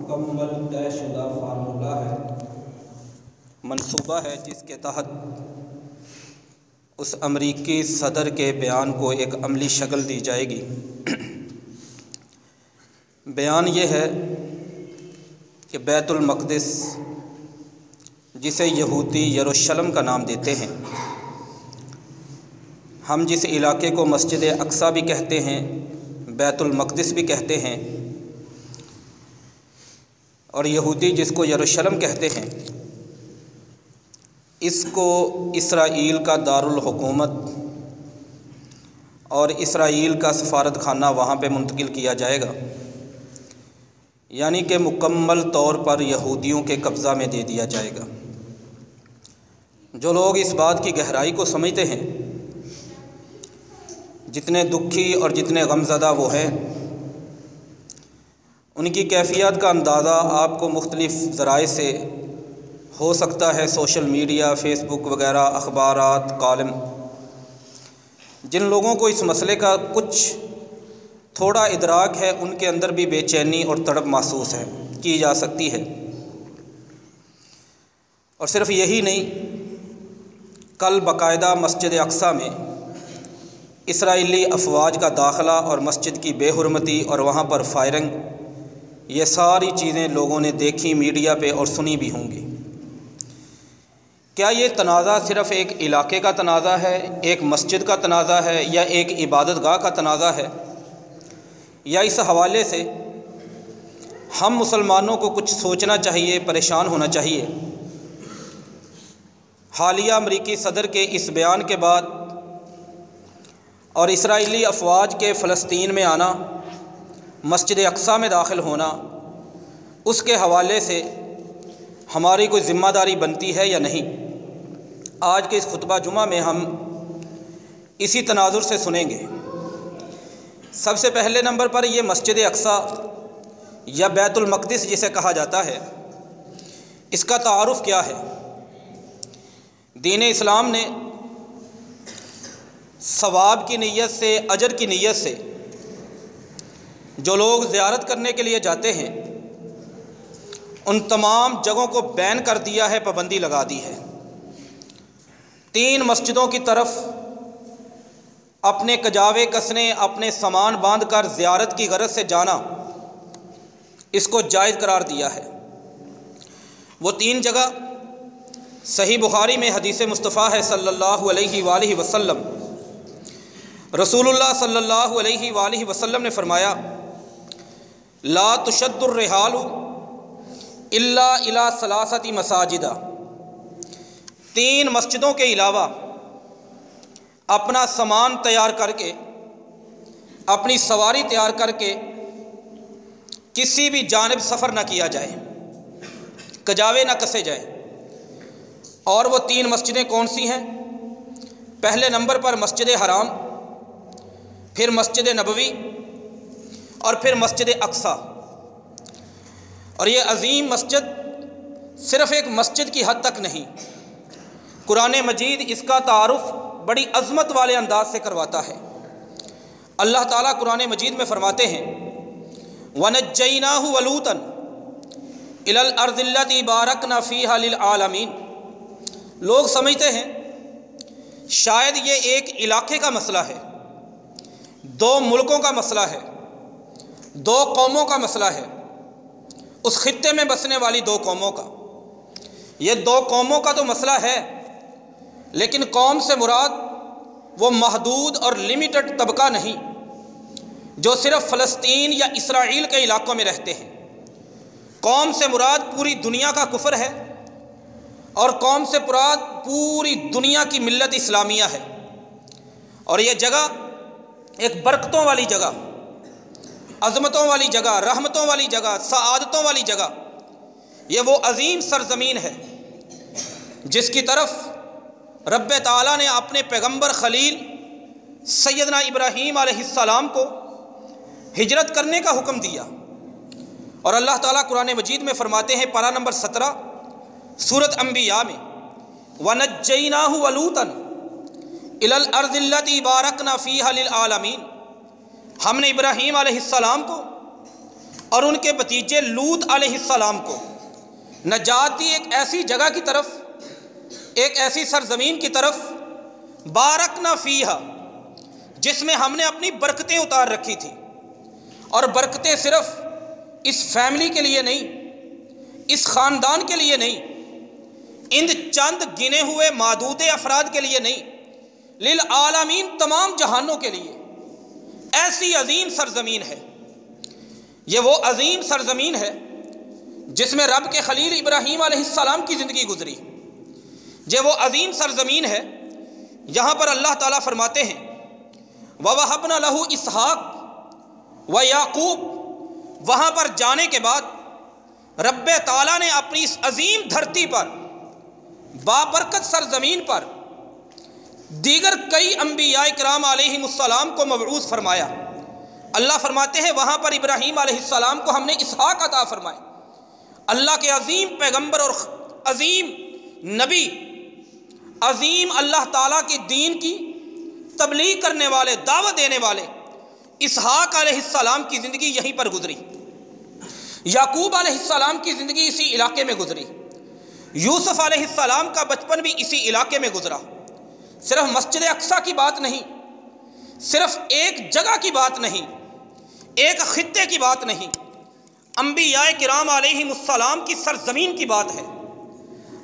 مکمل طے شدہ فارمولہ ہے، منصوبہ ہے جس کے تحت اس امریکی صدر کے بیان کو ایک عملی شکل دی جائے گی۔ بیان یہ ہے کہ بیت المقدس، جسے یہودی یروشلم کا نام دیتے ہیں، ہم جس علاقے کو مسجد اقصیٰ بھی کہتے ہیں، بیت المقدس بھی کہتے ہیں، اور یہودی جس کو یروشلم کہتے ہیں، اس کو اسرائیل کا دارالحکومت اور اسرائیل کا سفارت خانہ وہاں پہ منتقل کیا جائے گا، یعنی کہ مکمل طور پر یہودیوں کے قبضہ میں دے دیا جائے گا۔ جو لوگ اس بات کی گہرائی کو سمجھتے ہیں، جتنے دکھی اور جتنے غمزدہ وہ ہیں، ان کی کیفیت کا اندازہ آپ کو مختلف ذرائع سے ہو سکتا ہے، سوشل میڈیا، فیس بک وغیرہ، اخبارات، کالم۔ جن لوگوں کو اس مسئلے کا کچھ تھوڑا ادراک ہے، ان کے اندر بھی بے چینی اور تڑپ محسوس کی جا سکتی ہے۔ اور صرف یہی نہیں، کل باقاعدہ مسجد اقصیٰ میں اسرائیلی افواج کا داخلہ اور مسجد کی بے حرمتی اور وہاں پر فائرنگ، یہ ساری چیزیں لوگوں نے دیکھی میڈیا پہ اور سنی بھی ہوں گی۔ کیا یہ تنازع صرف ایک علاقے کا تنازع ہے، ایک مسجد کا تنازع ہے، یا ایک عبادت گاہ کا تنازع ہے، یا اس حوالے سے ہم مسلمانوں کو کچھ سوچنا چاہیے، پریشان ہونا چاہیے؟ حالیہ امریکی صدر کے اس بیان کے بعد اور اسرائیلی افواج کے فلسطین میں آنا، مسجد اقصیٰ میں داخل ہونا، اس کے حوالے سے ہماری کوئی ذمہ داری بنتی ہے یا نہیں؟ آج کے اس خطبہ جمعہ میں ہم اسی تناظر سے سنیں گے۔ سب سے پہلے نمبر پر یہ مسجد اقصیٰ یا بیت المقدس جسے کہا جاتا ہے، اس کا تعارف کیا ہے؟ دین اسلام نے ثواب کی نیت سے، اجر کی نیت سے جو لوگ زیارت کرنے کے لیے جاتے ہیں، ان تمام جگہوں کو بین کر دیا ہے، پابندی لگا دی ہے۔ 3 مسجدوں کی طرف اپنے کجاوے کسنے، اپنے سامان باندھ کر زیارت کی غرض سے جانا، اس کو جائز قرار دیا ہے۔ وہ 3 جگہ صحیح بخاری میں حدیث مصطفیٰ ہے صلی اللہ علیہ وآلہ وسلم۔ رسول اللہ صلی اللہ علیہ وآلہ وسلم نے فرمایا، لا تشد الرحال الا الی 3 مساجد، 3 مسجدوں کے علاوہ اپنا سامان تیار کر کے، اپنی سواری تیار کر کے کسی بھی جانب سفر نہ کیا جائے، کجاوے نہ کسے جائیں۔ اور وہ 3 مسجدیں کون سی ہیں؟ پہلے نمبر پر مسجد حرام، پھر مسجد نبوی، اور پھر مسجد اقصیٰ۔ اور یہ عظیم مسجد صرف ایک مسجد کی حد تک نہیں، قرآن مجید اس کا تعارف بڑی عظمت والے انداز سے کرواتا ہے۔ اللہ تعالیٰ قرآن مجید میں فرماتے ہیں، وَنَجَّيْنَاهُ وَلُوطًا إِلَى الْأَرْضِ الَّتِي بَارَكْنَا فِيهَا لِلْعَالَمِينَ۔ لوگ سمجھتے ہیں شاید یہ ایک علاقے کا مسئلہ ہے، 2 ملکوں کا مسئلہ ہے، 2 قوموں کا مسئلہ ہے، اس خطے میں بسنے والی 2 قوموں کا۔ یہ 2 قوموں کا تو مسئلہ ہے، لیکن قوم سے مراد وہ محدود اور لمیٹڈ طبقہ نہیں جو صرف فلسطین یا اسرائیل کے علاقوں میں رہتے ہیں۔ قوم سے مراد پوری دنیا کا کفر ہے، اور قوم سے مراد پوری دنیا کی ملت اسلامیہ ہے۔ اور یہ جگہ ایک برکتوں والی جگہ، عظمتوں والی جگہ، رحمتوں والی جگہ، سعادتوں والی جگہ، یہ وہ عظیم سرزمین ہے جس کی طرف رب تعالیٰ نے اپنے پیغمبر خلیل سیدنا ابراہیم علیہ السلام کو ہجرت کرنے کا حکم دیا۔ اور اللہ تعالیٰ قرآن مجید میں فرماتے ہیں، پارہ نمبر 17 سورۃ انبیاء میں، وَنَجَّيْنَاهُ وَلُوطًا إِلَى الْأَرْضِ الَّتِي بَارَكْنَا فِيهَا لِلْعَالَمِينَ۔ ہم نے ابراہیم علیہ السلام کو اور ان کے بھتیجے لوط علیہ السلام کو نجات دی ایک ایسی جگہ کی طرف، ایک ایسی سرزمین کی طرف بارکنا فیہا، جس میں ہم نے اپنی برکتیں اتار رکھی تھی. اور برکتیں صرف اس فیملی کے لیے نہیں، اس خاندان کے لیے نہیں، ان چند گنے ہوئے معدود افراد کے لیے نہیں، للعالمین، تمام جہانوں کے لیے. ایسی عظیم سرزمین ہے یہ، وہ عظیم سرزمین ہے جس میں رب کے خلیل ابراہیم علیہ السلام کی زندگی گزری. یہ وہ عظیم سرزمین ہے، یہاں پر اللہ تعالیٰ فرماتے ہیں وَوَهَبْنَا لَهُ اسحاق وَيَعْقُوب. وہاں پر جانے کے بعد رب تعالیٰ نے اپنی اس عظیم دھرتی پر، بابرکت سرزمین پر دیگر کئی انبیاء کرام علیہم السلام کو مبعوث فرمایا. اللہ فرماتے ہیں وہاں پر ابراہیم علیہ السلام کو ہم نے اسحاق عطا فرمائے. اللہ کے عظیم پیغمبر اور عظیم نبی، عظیم اللہ تعالیٰ کے دین کی تبلیغ کرنے والے، دعوت دینے والے اسحاق علیہ السلام کی زندگی یہیں پر گزری. یعقوب علیہ السلام کی زندگی اسی علاقے میں گزری. یوسف علیہ السلام کا بچپن بھی اسی علاقے میں گزرا. صرف مسجد اقصیٰ کی بات نہیں، صرف ایک جگہ کی بات نہیں، ایک خطے کی بات نہیں، انبیاء کرام علیہم السلام کی سرزمین کی بات ہے.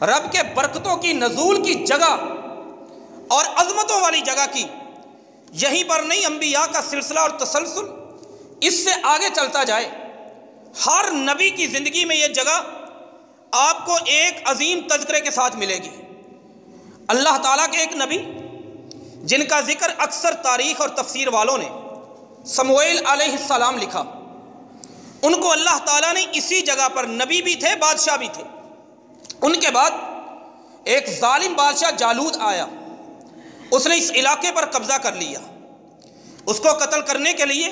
رب کے برکتوں کی نزول کی جگہ اور عظمتوں والی جگہ کی، یہیں پر نہیں، انبیاء کا سلسلہ اور تسلسل اس سے آگے چلتا جائے. ہر نبی کی زندگی میں یہ جگہ آپ کو ایک عظیم تذکرے کے ساتھ ملے گی. اللہ تعالیٰ کے ایک نبی جن کا ذکر اکثر تاریخ اور تفسیر والوں نے سموئیل علیہ السلام لکھا، ان کو اللہ تعالیٰ نے اسی جگہ پر، نبی بھی تھے، بادشاہ بھی تھے. ان کے بعد ایک ظالم بادشاہ جالود آیا، اس نے اس علاقے پر قبضہ کر لیا. اس کو قتل کرنے کے لیے،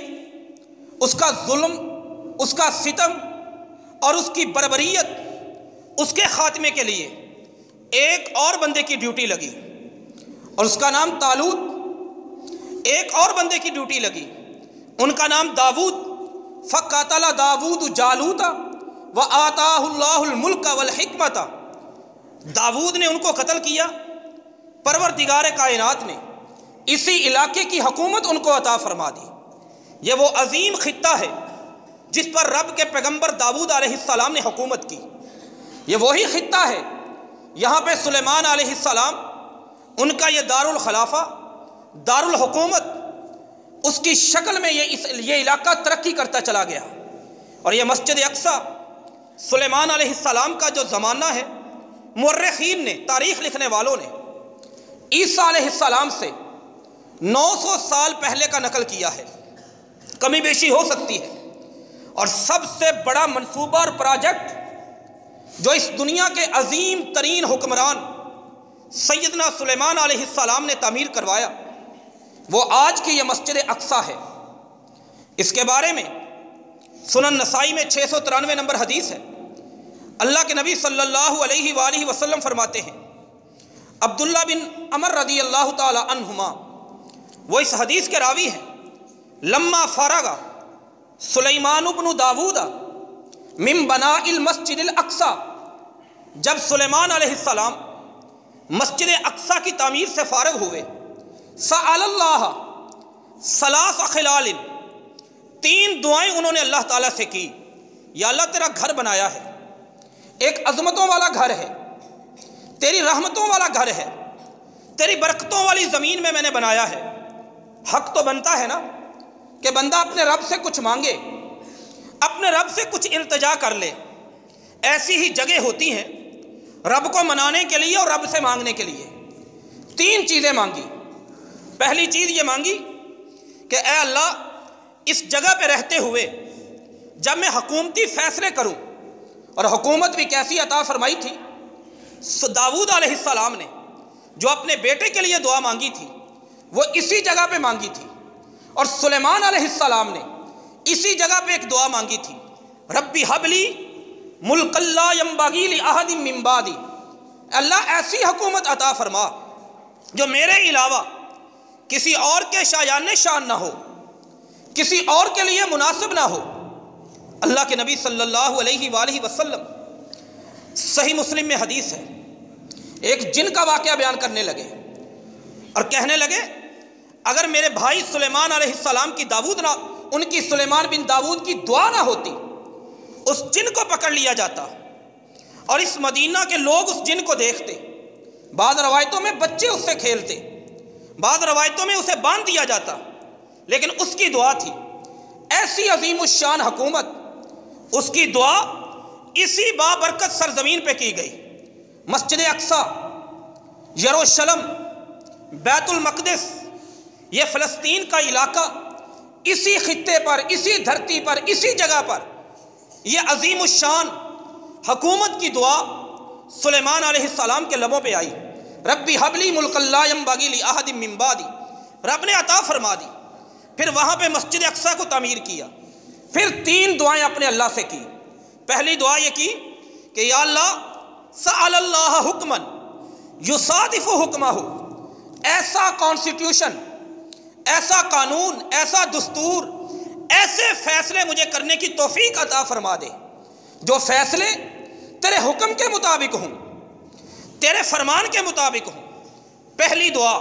اس کا ظلم، اس کا ستم اور اس کی بربریت، اس کے خاتمے کے لیے ایک اور بندے کی ڈیوٹی لگی اور اس کا نام طالوت. ایک اور بندے کی ڈیوٹی لگی، ان کا نام داود. فقاتل داود جالوت وآتاہ اللہ الملک والحکمت. داود نے ان کو قتل کیا، پروردگار کائنات نے اسی علاقے کی حکومت ان کو عطا فرما دی. یہ وہ عظیم خطہ ہے جس پر رب کے پیغمبر داود علیہ السلام نے حکومت کی. یہ وہی خطہ ہے، یہاں پہ سلیمان علیہ السلام، ان کا یہ دار الخلافہ، دار الحکومت، اس کی شکل میں یہ علاقہ ترقی کرتا چلا گیا. اور یہ مسجد اقصیٰ سلیمان علیہ السلام کا جو زمانہ ہے، مورخین نے، تاریخ لکھنے والوں نے عیسیٰ علیہ السلام سے 900 سال پہلے کا نقل کیا ہے. کمی بیشی ہو سکتی ہے. اور سب سے بڑا منصوبہ اور پروجیکٹ جو اس دنیا کے عظیم ترین حکمران سیدنا سلیمان علیہ السلام نے تعمیر کروایا، وہ آج کی یہ مسجد اقصیٰ ہے. اس کے بارے میں سنن نسائی میں 693 نمبر حدیث ہے. اللہ کے نبی صلی اللہ علیہ وآلہ وسلم فرماتے ہیں، عبداللہ بن عمر رضی اللہ تعالی عنہما وہ اس حدیث کے راوی ہیں، لما فرغ سلیمان بن داود من بناء المسجد الاقصیٰ، جب سلیمان علیہ السلام مسجد اقصیٰ کی تعمیر سے فارغ ہوئے، سأل اللہ ثلاث خلال، 3 دعائیں انہوں نے اللہ تعالیٰ سے کی. یا اللہ تیرا گھر بنایا ہے، ایک عظمتوں والا گھر ہے، تیری رحمتوں والا گھر ہے، تیری برکتوں والی زمین میں نے بنایا ہے. حق تو بنتا ہے نا کہ بندہ اپنے رب سے کچھ مانگے، اپنے رب سے کچھ التجا کر لے. ایسی ہی جگہ ہوتی ہیں رب کو منانے کے لیے اور رب سے مانگنے کے لیے. 3 چیزیں مانگی. پہلی چیز یہ مانگی کہ اے اللہ، اس جگہ پہ رہتے ہوئے جب میں حکومتی فیصلے کروں، اور حکومت بھی کیسی عطا فرمائی تھی. داود علیہ السلام نے جو اپنے بیٹے کے لیے دعا مانگی تھی وہ اسی جگہ پہ مانگی تھی، اور سلیمان علیہ السلام نے اسی جگہ پہ ایک دعا مانگی تھی، ربی حبلی ملک لا ینبغی لأحد من بعدی. اللہ ایسی حکومت عطا فرما جو میرے علاوہ کسی اور کے شایان شان نہ ہو، کسی اور کے لیے مناسب نہ ہو. اللہ کے نبی صلی اللہ علیہ وآلہ وسلم صحیح مسلم میں حدیث ہے، ایک جن کا واقعہ بیان کرنے لگے اور کہنے لگے اگر میرے بھائی سلیمان علیہ السلام کی ان کی سلیمان بن داود کی دعا نہ ہوتی، اس جن کو پکڑ لیا جاتا اور اس مدینہ کے لوگ اس جن کو دیکھتے، بعض روایتوں میں بچے اس سے کھیلتے، بعض روایتوں میں اسے باندھ دیا جاتا، لیکن اس کی دعا تھی، ایسی عظیم الشان حکومت، اس کی دعا اسی بابرکت سرزمین پہ کی گئی۔ مسجد اقصیٰ، یروشلم، بیت المقدس، یہ فلسطین کا علاقہ، اسی خطے پر، اسی دھرتی پر، اسی جگہ پر یہ عظیم الشان حکومت کی دعا سلیمان علیہ السلام کے لبوں پہ آئی۔ ربی حبلی ملک لا ینبغی لأحد من بعدی، رب نے عطا فرما دی۔ پھر وہاں پہ مسجد اقصیٰ کو تعمیر کیا، پھر 3 دعائیں اپنے اللہ سے کی۔ پہلی دعا یہ کی کہ یا اللہ سأل اللہ حکما یصادف حکمہ، ایسا کانسٹیٹیوشن، ایسا قانون، ایسا دستور، ایسے فیصلے مجھے کرنے کی توفیق عطا فرما دے جو فیصلے تیرے حکم کے مطابق ہوں، تیرے فرمان کے مطابق ہوں۔ پہلی دعا۔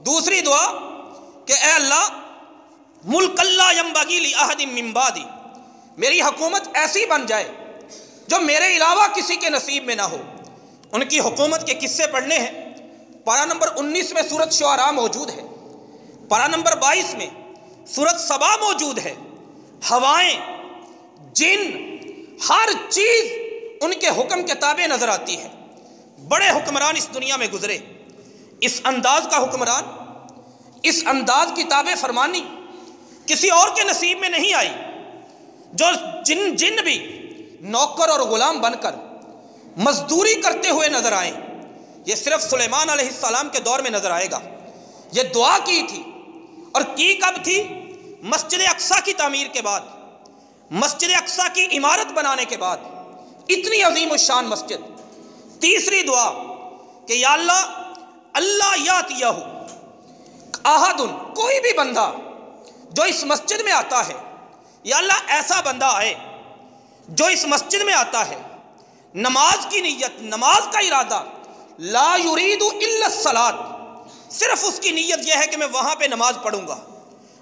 دوسری دعا کہ اے اللہ ملک لا ینبغی لأحد من بعدی، میری حکومت ایسی بن جائے جو میرے علاوہ کسی کے نصیب میں نہ ہو۔ ان کی حکومت کے قصے پڑھنے ہیں، پارہ نمبر 19 میں سورۃ شعراء موجود ہے، پارہ نمبر 22 میں سورۃ سبا موجود ہے۔ ہوائیں، جن، ہر چیز ان کے حکم کے تابع نظر آتی ہے۔ بڑے حکمران اس دنیا میں گزرے، اس انداز کا حکمران، اس انداز کی تابع فرمانی کسی اور کے نصیب میں نہیں آئی۔ جو جن بھی نوکر اور غلام بن کر مزدوری کرتے ہوئے نظر آئیں، یہ صرف سلیمان علیہ السلام کے دور میں نظر آئے گا۔ یہ دعا کی تھی، اور کی کب تھی؟ مسجد اقصیٰ کی تعمیر کے بعد، مسجد اقصیٰ کی عمارت بنانے کے بعد، اتنی عظیم الشان مسجد۔ تیسری دعا کہ یا اللہ یاتیہ احد، کوئی بھی بندہ جو اس مسجد میں آتا ہے، یا اللہ ایسا بندہ آئے جو اس مسجد میں آتا ہے، نماز کی نیت، نماز کا ارادہ، لا یرید الا الصلاۃ، صرف اس کی نیت یہ ہے کہ میں وہاں پہ نماز پڑھوں گا،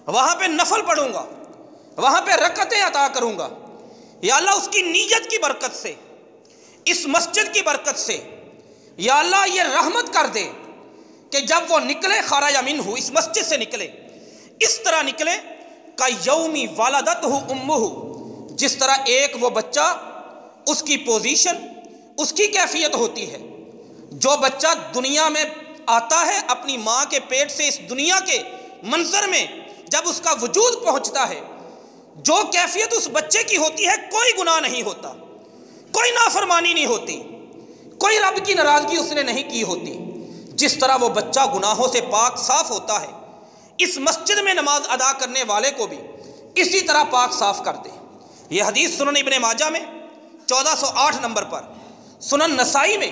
وہاں پہ نفل پڑھوں گا، وہاں پہ رکعتیں عطا کروں گا۔ یا اللہ اس کی نیت کی برکت سے، اس مسجد کی برکت سے یا اللہ یہ رحمت کر دے کہ جب وہ نکلے خرج منہ، اس مسجد سے نکلے، اس طرح نکلے کا یومی والدتہ امہ، جس طرح ایک وہ بچہ، اس کی پوزیشن، اس کی کیفیت ہوتی ہے۔ جو بچہ دنیا میں آتا ہے اپنی ماں کے پیٹ سے، اس دنیا کے منظر میں جب اس کا وجود پہنچتا ہے، جو کیفیت اس بچے کی ہوتی ہے، کوئی گناہ نہیں ہوتا، کوئی نافرمانی نہیں ہوتی، کوئی رب کی ناراضگی اس نے نہیں کی ہوتی۔ جس طرح وہ بچہ گناہوں سے پاک صاف ہوتا ہے، اس مسجد میں نماز ادا کرنے والے کو بھی اسی طرح پاک صاف کر دے۔ یہ حدیث سنن ابن ماجہ میں 1408 نمبر پر، سنن نسائی میں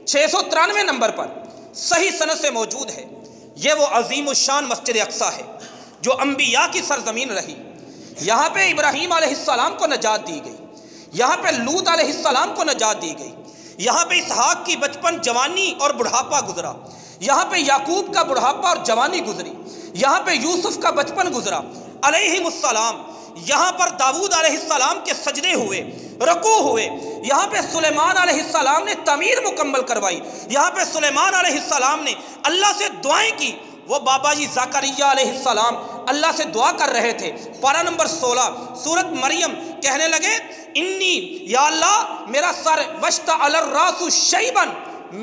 693 نمبر پر صحیح سند سے موجود ہے۔ یہ وہ عظیم الشان مسجد اقصیٰ ہے جو انبیاء کی سرزمین رہی۔ یہاں پہ ابراہیم علیہ السلام کو نجات دی گئی، یہاں پہ لوط علیہ السلام کو نجات دی گئی، یہاں پہ اسحاق کی بچپن، جوانی اور بڑھاپا گزرا، یہاں پہ یعقوب کا بڑھاپا اور جوانی گزری، یہاں پہ یوسف کا بچپن گزرا علیہم السلام، یہاں پر داؤد علیہ السلام کے سجدے ہوئے، رکوع ہوئے، یہاں پہ سلیمان علیہ السلام نے تعمیر مکمل کروائی، یہاں پہ سلیمان علیہ السلام نے اللہ سے دعائیں کی۔ وہ بابا جی زکریا علیہ السلام اللہ سے دعا کر رہے تھے، پارہ نمبر 16 سورت مریم، کہنے لگے انی، یا اللہ میرا سر واشتعل الراس شیبا،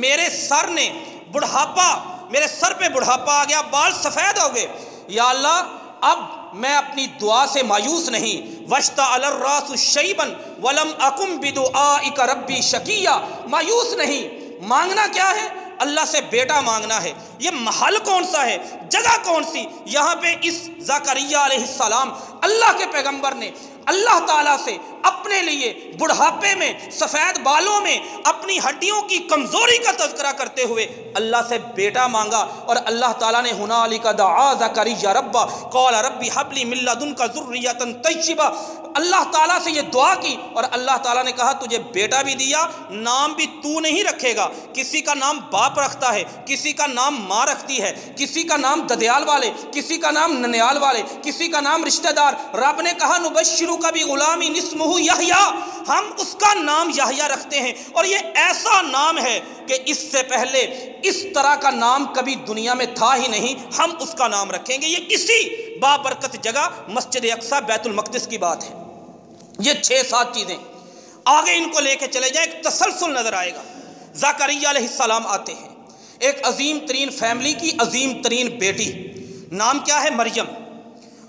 میرے سر نے بڑھاپا، میرے سر پہ بڑھاپا آ گیا، بال سفید ہو گئے، یا اللہ اب میں اپنی دعا سے مایوس نہیں، واشتعل الراس شیبا ولم اکن بدعائک ربی شقیا، مایوس نہیں۔ مانگنا کیا ہے؟ اللہ سے بیٹا مانگنا ہے۔ یہ محل کون سا ہے، جگہ کون سی؟ یہاں پہ اس زکریا علیہ السلام، اللہ کے پیغمبر نے اللہ تعالیٰ سے اپنے اپنے لیے بڑھاپے میں سفید بالوں میں اپنی ہڈیوں کی کمزوری کا تذکرہ کرتے ہوئے اللہ سے بیٹا مانگا، اور اللہ تعالیٰ نے ہنالک دعا زکریا ربہ قال ربی ہب لی من لدنک ذریۃ طیبہ، اللہ تعالیٰ سے یہ دعا کی، اور اللہ تعالیٰ نے کہا تجھے بیٹا بھی دیا، نام بھی تو نہیں رکھے گا، کسی کا نام باپ رکھتا ہے، کسی کا نام ماں رکھتی ہے، کسی کا نام ددیال والے، کسی کا نام ننیال والے، کسی کا نام رشتہ دار۔ رب نے کہا نبشرک بغلام اسمہ یحییٰ، ہم اس کا نام یحییٰ رکھتے ہیں، اور یہ ایسا نام ہے کہ اس سے پہلے اس طرح کا نام کبھی دنیا میں تھا ہی نہیں، ہم اس کا نام رکھیں گے۔ یہ اسی بابرکت جگہ مسجد اقصی بیت المقدس کی بات ہے۔ یہ 6-7 چیزیں آگے ان کو لے کے چلے جائیں، ایک تسلسل نظر آئے گا۔ زکریا علیہ السلام آتے ہیں، ایک عظیم ترین فیملی کی عظیم ترین بیٹی، نام کیا ہے؟ مریم۔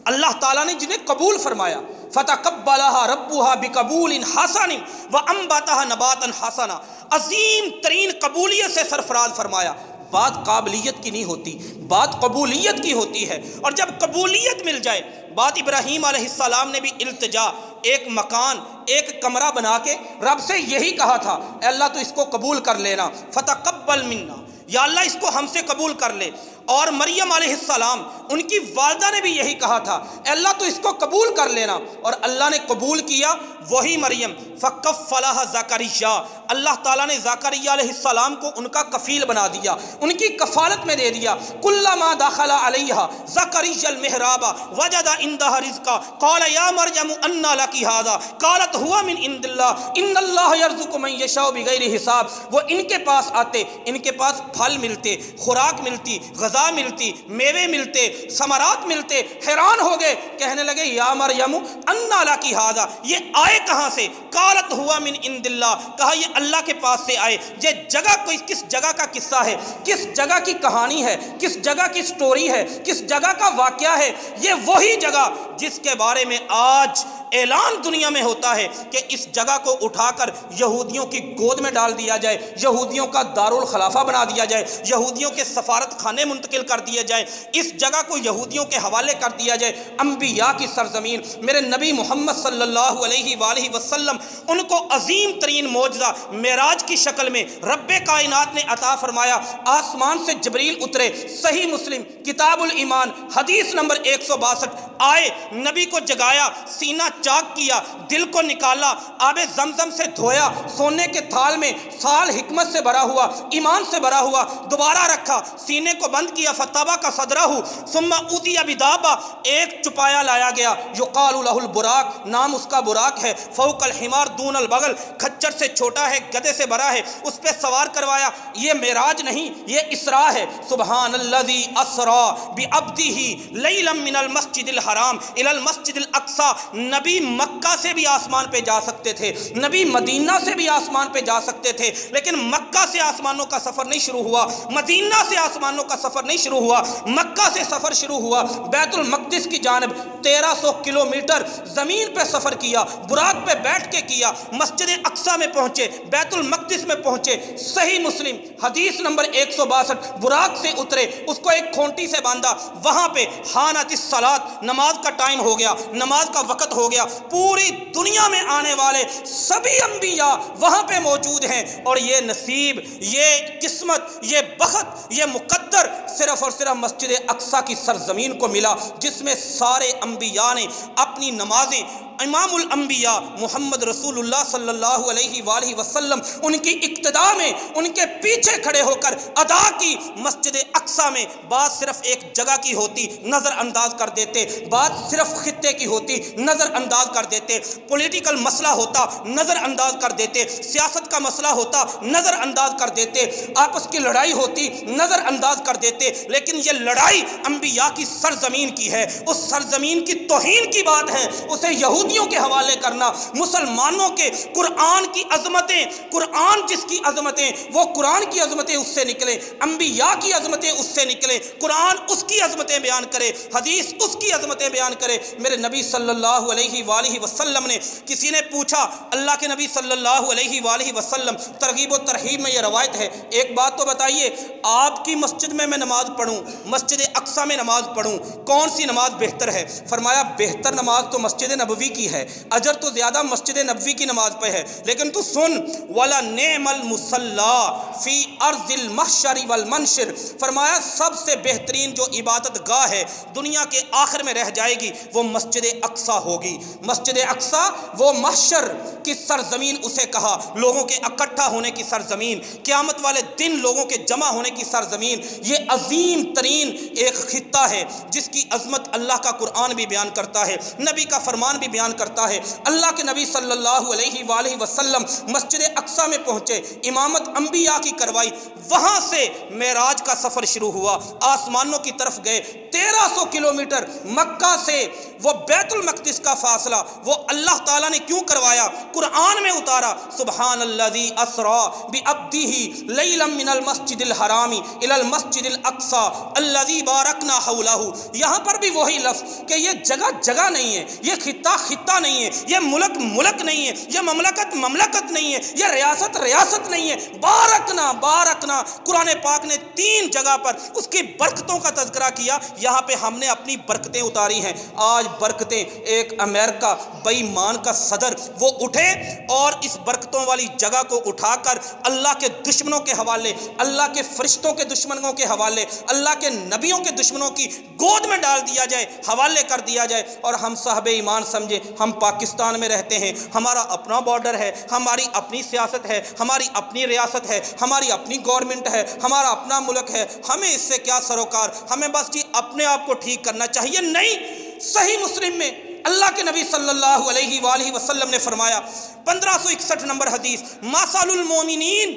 اللہ تعالیٰ نے جنہیں قبول فرمایا، فتقبلها ربها بقبول حسن وانبتها نباتا حسنا، عظیم ترین قبولیت سے سرفراز فرمایا۔ بات قابلیت کی نہیں ہوتی، بات قبولیت کی ہوتی ہے، اور جب قبولیت مل جائے، بات ابراہیم علیہ السلام نے بھی التجا، ایک مکان، ایک کمرہ بنا کے رب سے یہی کہا تھا، اے اللہ تو اس کو قبول کر لینا، فتقبل منا، یا اللہ اس کو ہم سے قبول کر لے۔ اور مریم علیہ السلام، ان کی والدہ نے بھی یہی کہا تھا، اے اللہ تو اس کو قبول کر لینا، اور اللہ نے قبول کیا۔ وہی مریم فکفلھا زکریا، اللہ تعالیٰ نے زکریا علیہ السلام کو ان کا کفیل بنا دیا، ان کی کفالت میں دے دیا۔ کلما دخل علیہا زکریا المحراب وجد عندها رزقا قال یا مریم انى لك هذا قالت هو من عند الله ان الله يرزق من يشاء بغیر حساب۔ وہ ان کے پاس آتے، ان کے پاس پھل ملتے، خوراک ملتی، غذا ملتی، میوے ملتے، ثمرات ملتے، حیران ہو گئے، کہنے لگے یا مریم انّا لکی ھذا، یہ آئے کہاں سے؟ قالت ہوا من عند اللہ، کہا یہ اللہ کے پاس سے آئے۔ یہ جگہ کوئی کس جگہ کا قصہ ہے، کس جگہ کی کہانی ہے، کس جگہ کی سٹوری ہے، کس جگہ کا واقعہ ہے؟ یہ وہی جگہ جس کے بارے میں آج اعلان دنیا میں ہوتا ہے کہ اس جگہ کو اٹھا کر یہودیوں کی گود میں ڈال دیا جائے، یہودیوں کا دارالخلافہ بنا دیا جائے، یہودیوں کے سفارت خانے منتقل کر دیے جائے، اس جگہ کو یہودیوں کے حوالے کر دیا جائے، انبیاء کی سرزمین۔ میرے نبی محمد صلی اللہ علیہ وآلہ وسلم، ان کو عظیم ترین معجزہ معراج کی شکل میں رب کائنات نے عطا فرمایا۔ آسمان سے جبریل اترے، صحیح مسلم کتاب الایمان حدیث نمبر 162، آئے، نبی کو جگایا، سینہ چاک کیا، دل کو نکالا، آب زمزم سے دھویا، سونے کے تھال میں سال حکمت سے بھرا ہوا، ایمان سے بھرا ہوا، دوبارہ رکھا، سینے کو بند کیا، فتبا کا صدرہ، ثم اوتی بدابا، ایک چپایا لایا گیا، یقال لہ البراق، نام اس کا براق ہے، فوق الحمار دون البغل، کھچر سے چھوٹا ہے، گدے سے بڑا ہے، اس پہ سوار کروایا۔ یہ معراج نہیں، یہ اسراء ہے۔ سبحان الذی اسرا بعبدہ لیلا من المسجد الحرام الی المسجد الاقصی۔ نبی مکہ سے بھی آسمان پہ جا سکتے تھے، نبی مدینہ سے بھی آسمان پہ جا سکتے تھے، لیکن مکہ سے آسمانوں کا سفر نہیں شروع ہوا، مدینہ سے آسمانوں کا سفر نہیں شروع ہوا، مکہ سے سفر شروع ہوا، بیت المقدس کی جانب 1300 کلومیٹر زمین پہ سفر کیا، براق پہ بیٹھ کے کیا، مسجد اقصی میں پہنچے، بیت المقدس میں پہنچے۔ صحیح مسلم حدیث نمبر 162، براق سے اترے، اس کو ایک کھونٹی سے باندھا، وہاں پہ حانت الصلاۃ، نماز کا ٹائم ہو گیا، نماز کا وقت ہو گیا، پوری دنیا میں آنے والے سبھی انبیاء وہاں پہ موجود ہیں، اور یہ نصیب، یہ قسمت، یہ بخت، یہ مقدر صرف اور صرف مسجد اقصی کی سرزمین کو ملا، جس میں سارے انبیاء نے اپنی نمازیں امام الانبیاء محمد رسول اللہ صلی اللہ علیہ وآلہ وسلم ان کی اقتداء میں ان کے پیچھے کھڑے ہو کر ادا کی۔ مسجد اقصی میں بات صرف ایک جگہ کی ہوتی، نظر انداز کر دیتے، بات صرف خطے کی ہوتی، نظر انداز کر دیتے، پولیٹیکل مسئلہ ہوتا نظر انداز کر دیتے، سیاست کا مسئلہ ہوتا نظر انداز کر دیتے، آپس کی لڑائی ہوتی نظر انداز کر دیتے، لیکن یہ لڑائی انبیاء کی سرزمین کی ہے، اس سرزمین کی توہین کی بات ہے، اسے یہودیوں کے حوالے کرنا۔ مسلمانوں کے قرآن کی عظمتیں، قرآن جس کی عظمتیں، وہ قرآن کی عظمتیں اس سے نکلیں، انبیاء کی عظمتیں اس سے نکلیں، قرآن اس کی عظمتیں بیان کرے، حدیث اس کی عظمتیں بیان کرے۔ میرے نبی صلی اللہ علیہ وآلہ وسلم نے، کسی نے پوچھا اللہ کے نبی صلی اللہ علیہ وآلہ وسلم، ترغیب و ترہیب میں یہ روایت ہے، ایک بات تو بتائیے، آپ کی مسجد میں نماز پڑھوں، مسجد اقصی میں نماز پڑھوں، کون سی نماز بہتر ہے؟ فرمایا بہتر نماز تو مسجد نبوی کی ہے، اجر تو زیادہ مسجد نبوی کی نماز پہ ہے، لیکن تو سن وَلَا نِعْمَ الْمُصَلَّى فِي أَرْضِ الْمَحْشَرِ وَالْمَنشِرِ، فرمایا سب سے بہترین جو عبادت گاہ ہے دنیا کے آخر میں رہ جائے گی وہ مسجد اقصیٰ ہوگی۔ مسجد اقصیٰ وہ محشر کی سرزمین اسے کہا، لوگوں کے اکٹھا ہونے کی سرزمین، قیامت والے دن لوگوں کے جمع ہونے کی سرزمین۔ یہ عظیم ترین ایک خطہ ہے جس کی عظمت اللہ کا قرآن بھی بیان کرتا ہے، نبی کا فرمان بھی بیان کرتا ہے۔ اللہ کے نبی صلی اللہ علیہ وآلہ وسلم مسجد اقصیٰ میں پہنچے، امامت انبیاء کی کروائی، وہاں سے معراج کا سفر شروع ہوا، آسمانوں کی طرف گئے۔ 1300 کلومیٹر مکہ سے وہ بیت المقدس کا فاصلہ وہ اللہ تعالیٰ نے کیوں کروایا؟ قرآن میں اتارا، سبحان الذی اسری بعبدہ لیلا من المسجد الحرام الی المسجد الاقصی الذی بارکنا حولہ۔ یہاں پر بھی وہی لفظ کہ یہ جگہ جگہ نہیں ہے، یہ خطہ خطہ نہیں ہے، یہ ملک ملک نہیں ہے، یہ مملکت مملکت نہیں ہے، یہ ریاست ریاست نہیں ہے، بارکنا بارکنا۔ قرآن پاک نے 3 جگہ پر اس کی برکتوں کا تذکرہ کیا، یہاں پہ ہم نے اپنی برکتیں اتاری ہیں۔ آج برکتیں، ایک امریکہ بے ایمان کا صدر وہ اٹھے اور اس برکتوں والی جگہ کو اٹھا کر اللہ کے دشمنوں کے حوالے، اللہ کے فرشتوں کے دشمنوں کے حوالے، اللہ کے نبیوں کے دشمنوں کی گود میں ڈال دیا جائے، حوالے کر دیا جائے، اور ہم صاحب ایمان سمجھے ہم پاکستان میں رہتے ہیں، ہمارا اپنا بارڈر ہے، ہماری اپنی سیاست ہے، ہماری اپنی ریاست ہے، ہماری اپنی گورنمنٹ ہے، ہمارا اپنا ملک ہے، ہمیں اس سے کیا سروکار، ہمیں بس جی اپنے آپ کو ٹھیک کرنا چاہیے۔ نہیں، صحیح مسلم میں اللہ کے نبی صلی اللہ علیہ وآلہ وسلم نے فرمایا، 1561 نمبر حدیث، مثل المومنین،